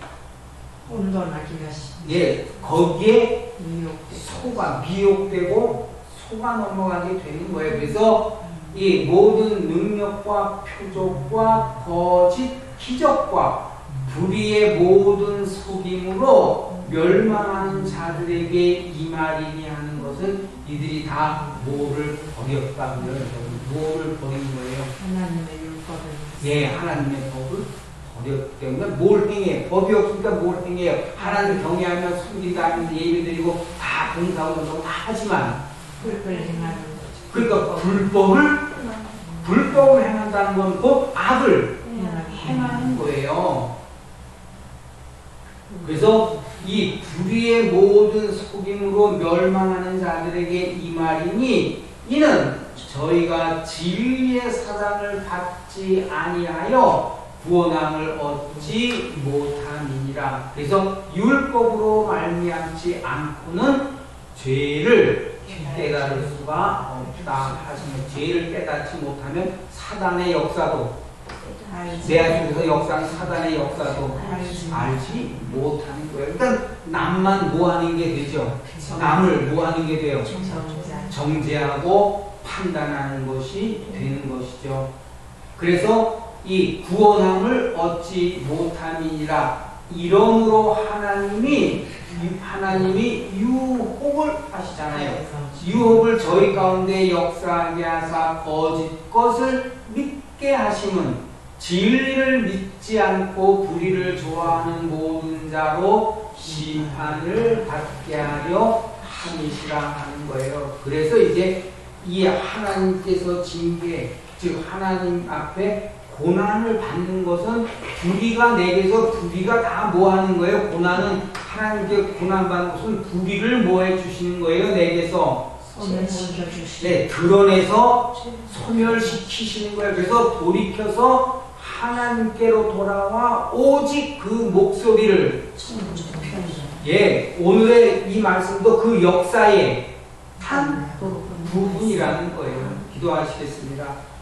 온전하기가 예, 거기에 미혹되고 미혹되고 속아 넘어가게 되는 거예요. 그래서 이 모든 능력과 표적과 거짓 기적과 불의의 모든 속임으로 멸망하는 자들에게 임하리니 하는 것은 이들이 다 뭐를 버렸다고요. 뭐를 버린 거예요? 하나님의 율법을 예, 하나님의 법을 버렸기 때문에 뭘 행해? 법이 없으니까 뭘 행해요? 하나님 경외하며 숨긴다 하면서 예배 드리고 다 봉사하고 다 하지만 불법을 행하는 거죠. 그러니까 불법을 행한다는 건 곧 악을 행하는 거예요. 그래서 이 불의의 모든 속임으로 멸망하는 자들에게 이 말이니 이는 저희가 진리의 사랑을 받지 아니하여 구원함을 얻지 못함이니라. 그래서 율법으로 말미암지 않고는 죄를 깨달을 수가 없다 하시면 죄를 깨닫지 못하면 사단의 역사도 내 안에서 역사는 사단의 역사도 알지 못하는 거예요. 그러니까 남만 뭐하는 게 되죠? 남을 뭐하는 게 돼요? 정죄하고 판단하는 것이 되는 것이죠. 그래서 이 구원함을 얻지 못함이니라. 이러므로 하나님이 유혹을 하시잖아요. 유혹을 저희 가운데 역사하게 하사 거짓 것을 믿게 하심은 진리를 믿지 않고 불의를 좋아하는 모든 자로 심판을 받게 하려 함이시라 하는 거예요. 그래서 이제 이 하나님께서 징계, 즉 하나님 앞에 고난을 받는 것은 불의가 내게서 불의가 다 뭐 하는 거예요? 고난은 하나님께 고난받는 것은 불의를 뭐 해주시는 거예요? 내게서 소멸시켜주시. 네, 드러내서 소멸시키시는 거예요. 그래서 돌이켜서 하나님께로 돌아와 오직 그 목소리를 예, 오늘의 이 말씀도 그 역사의 한 부분이라는 거예요. 기도하시겠습니다.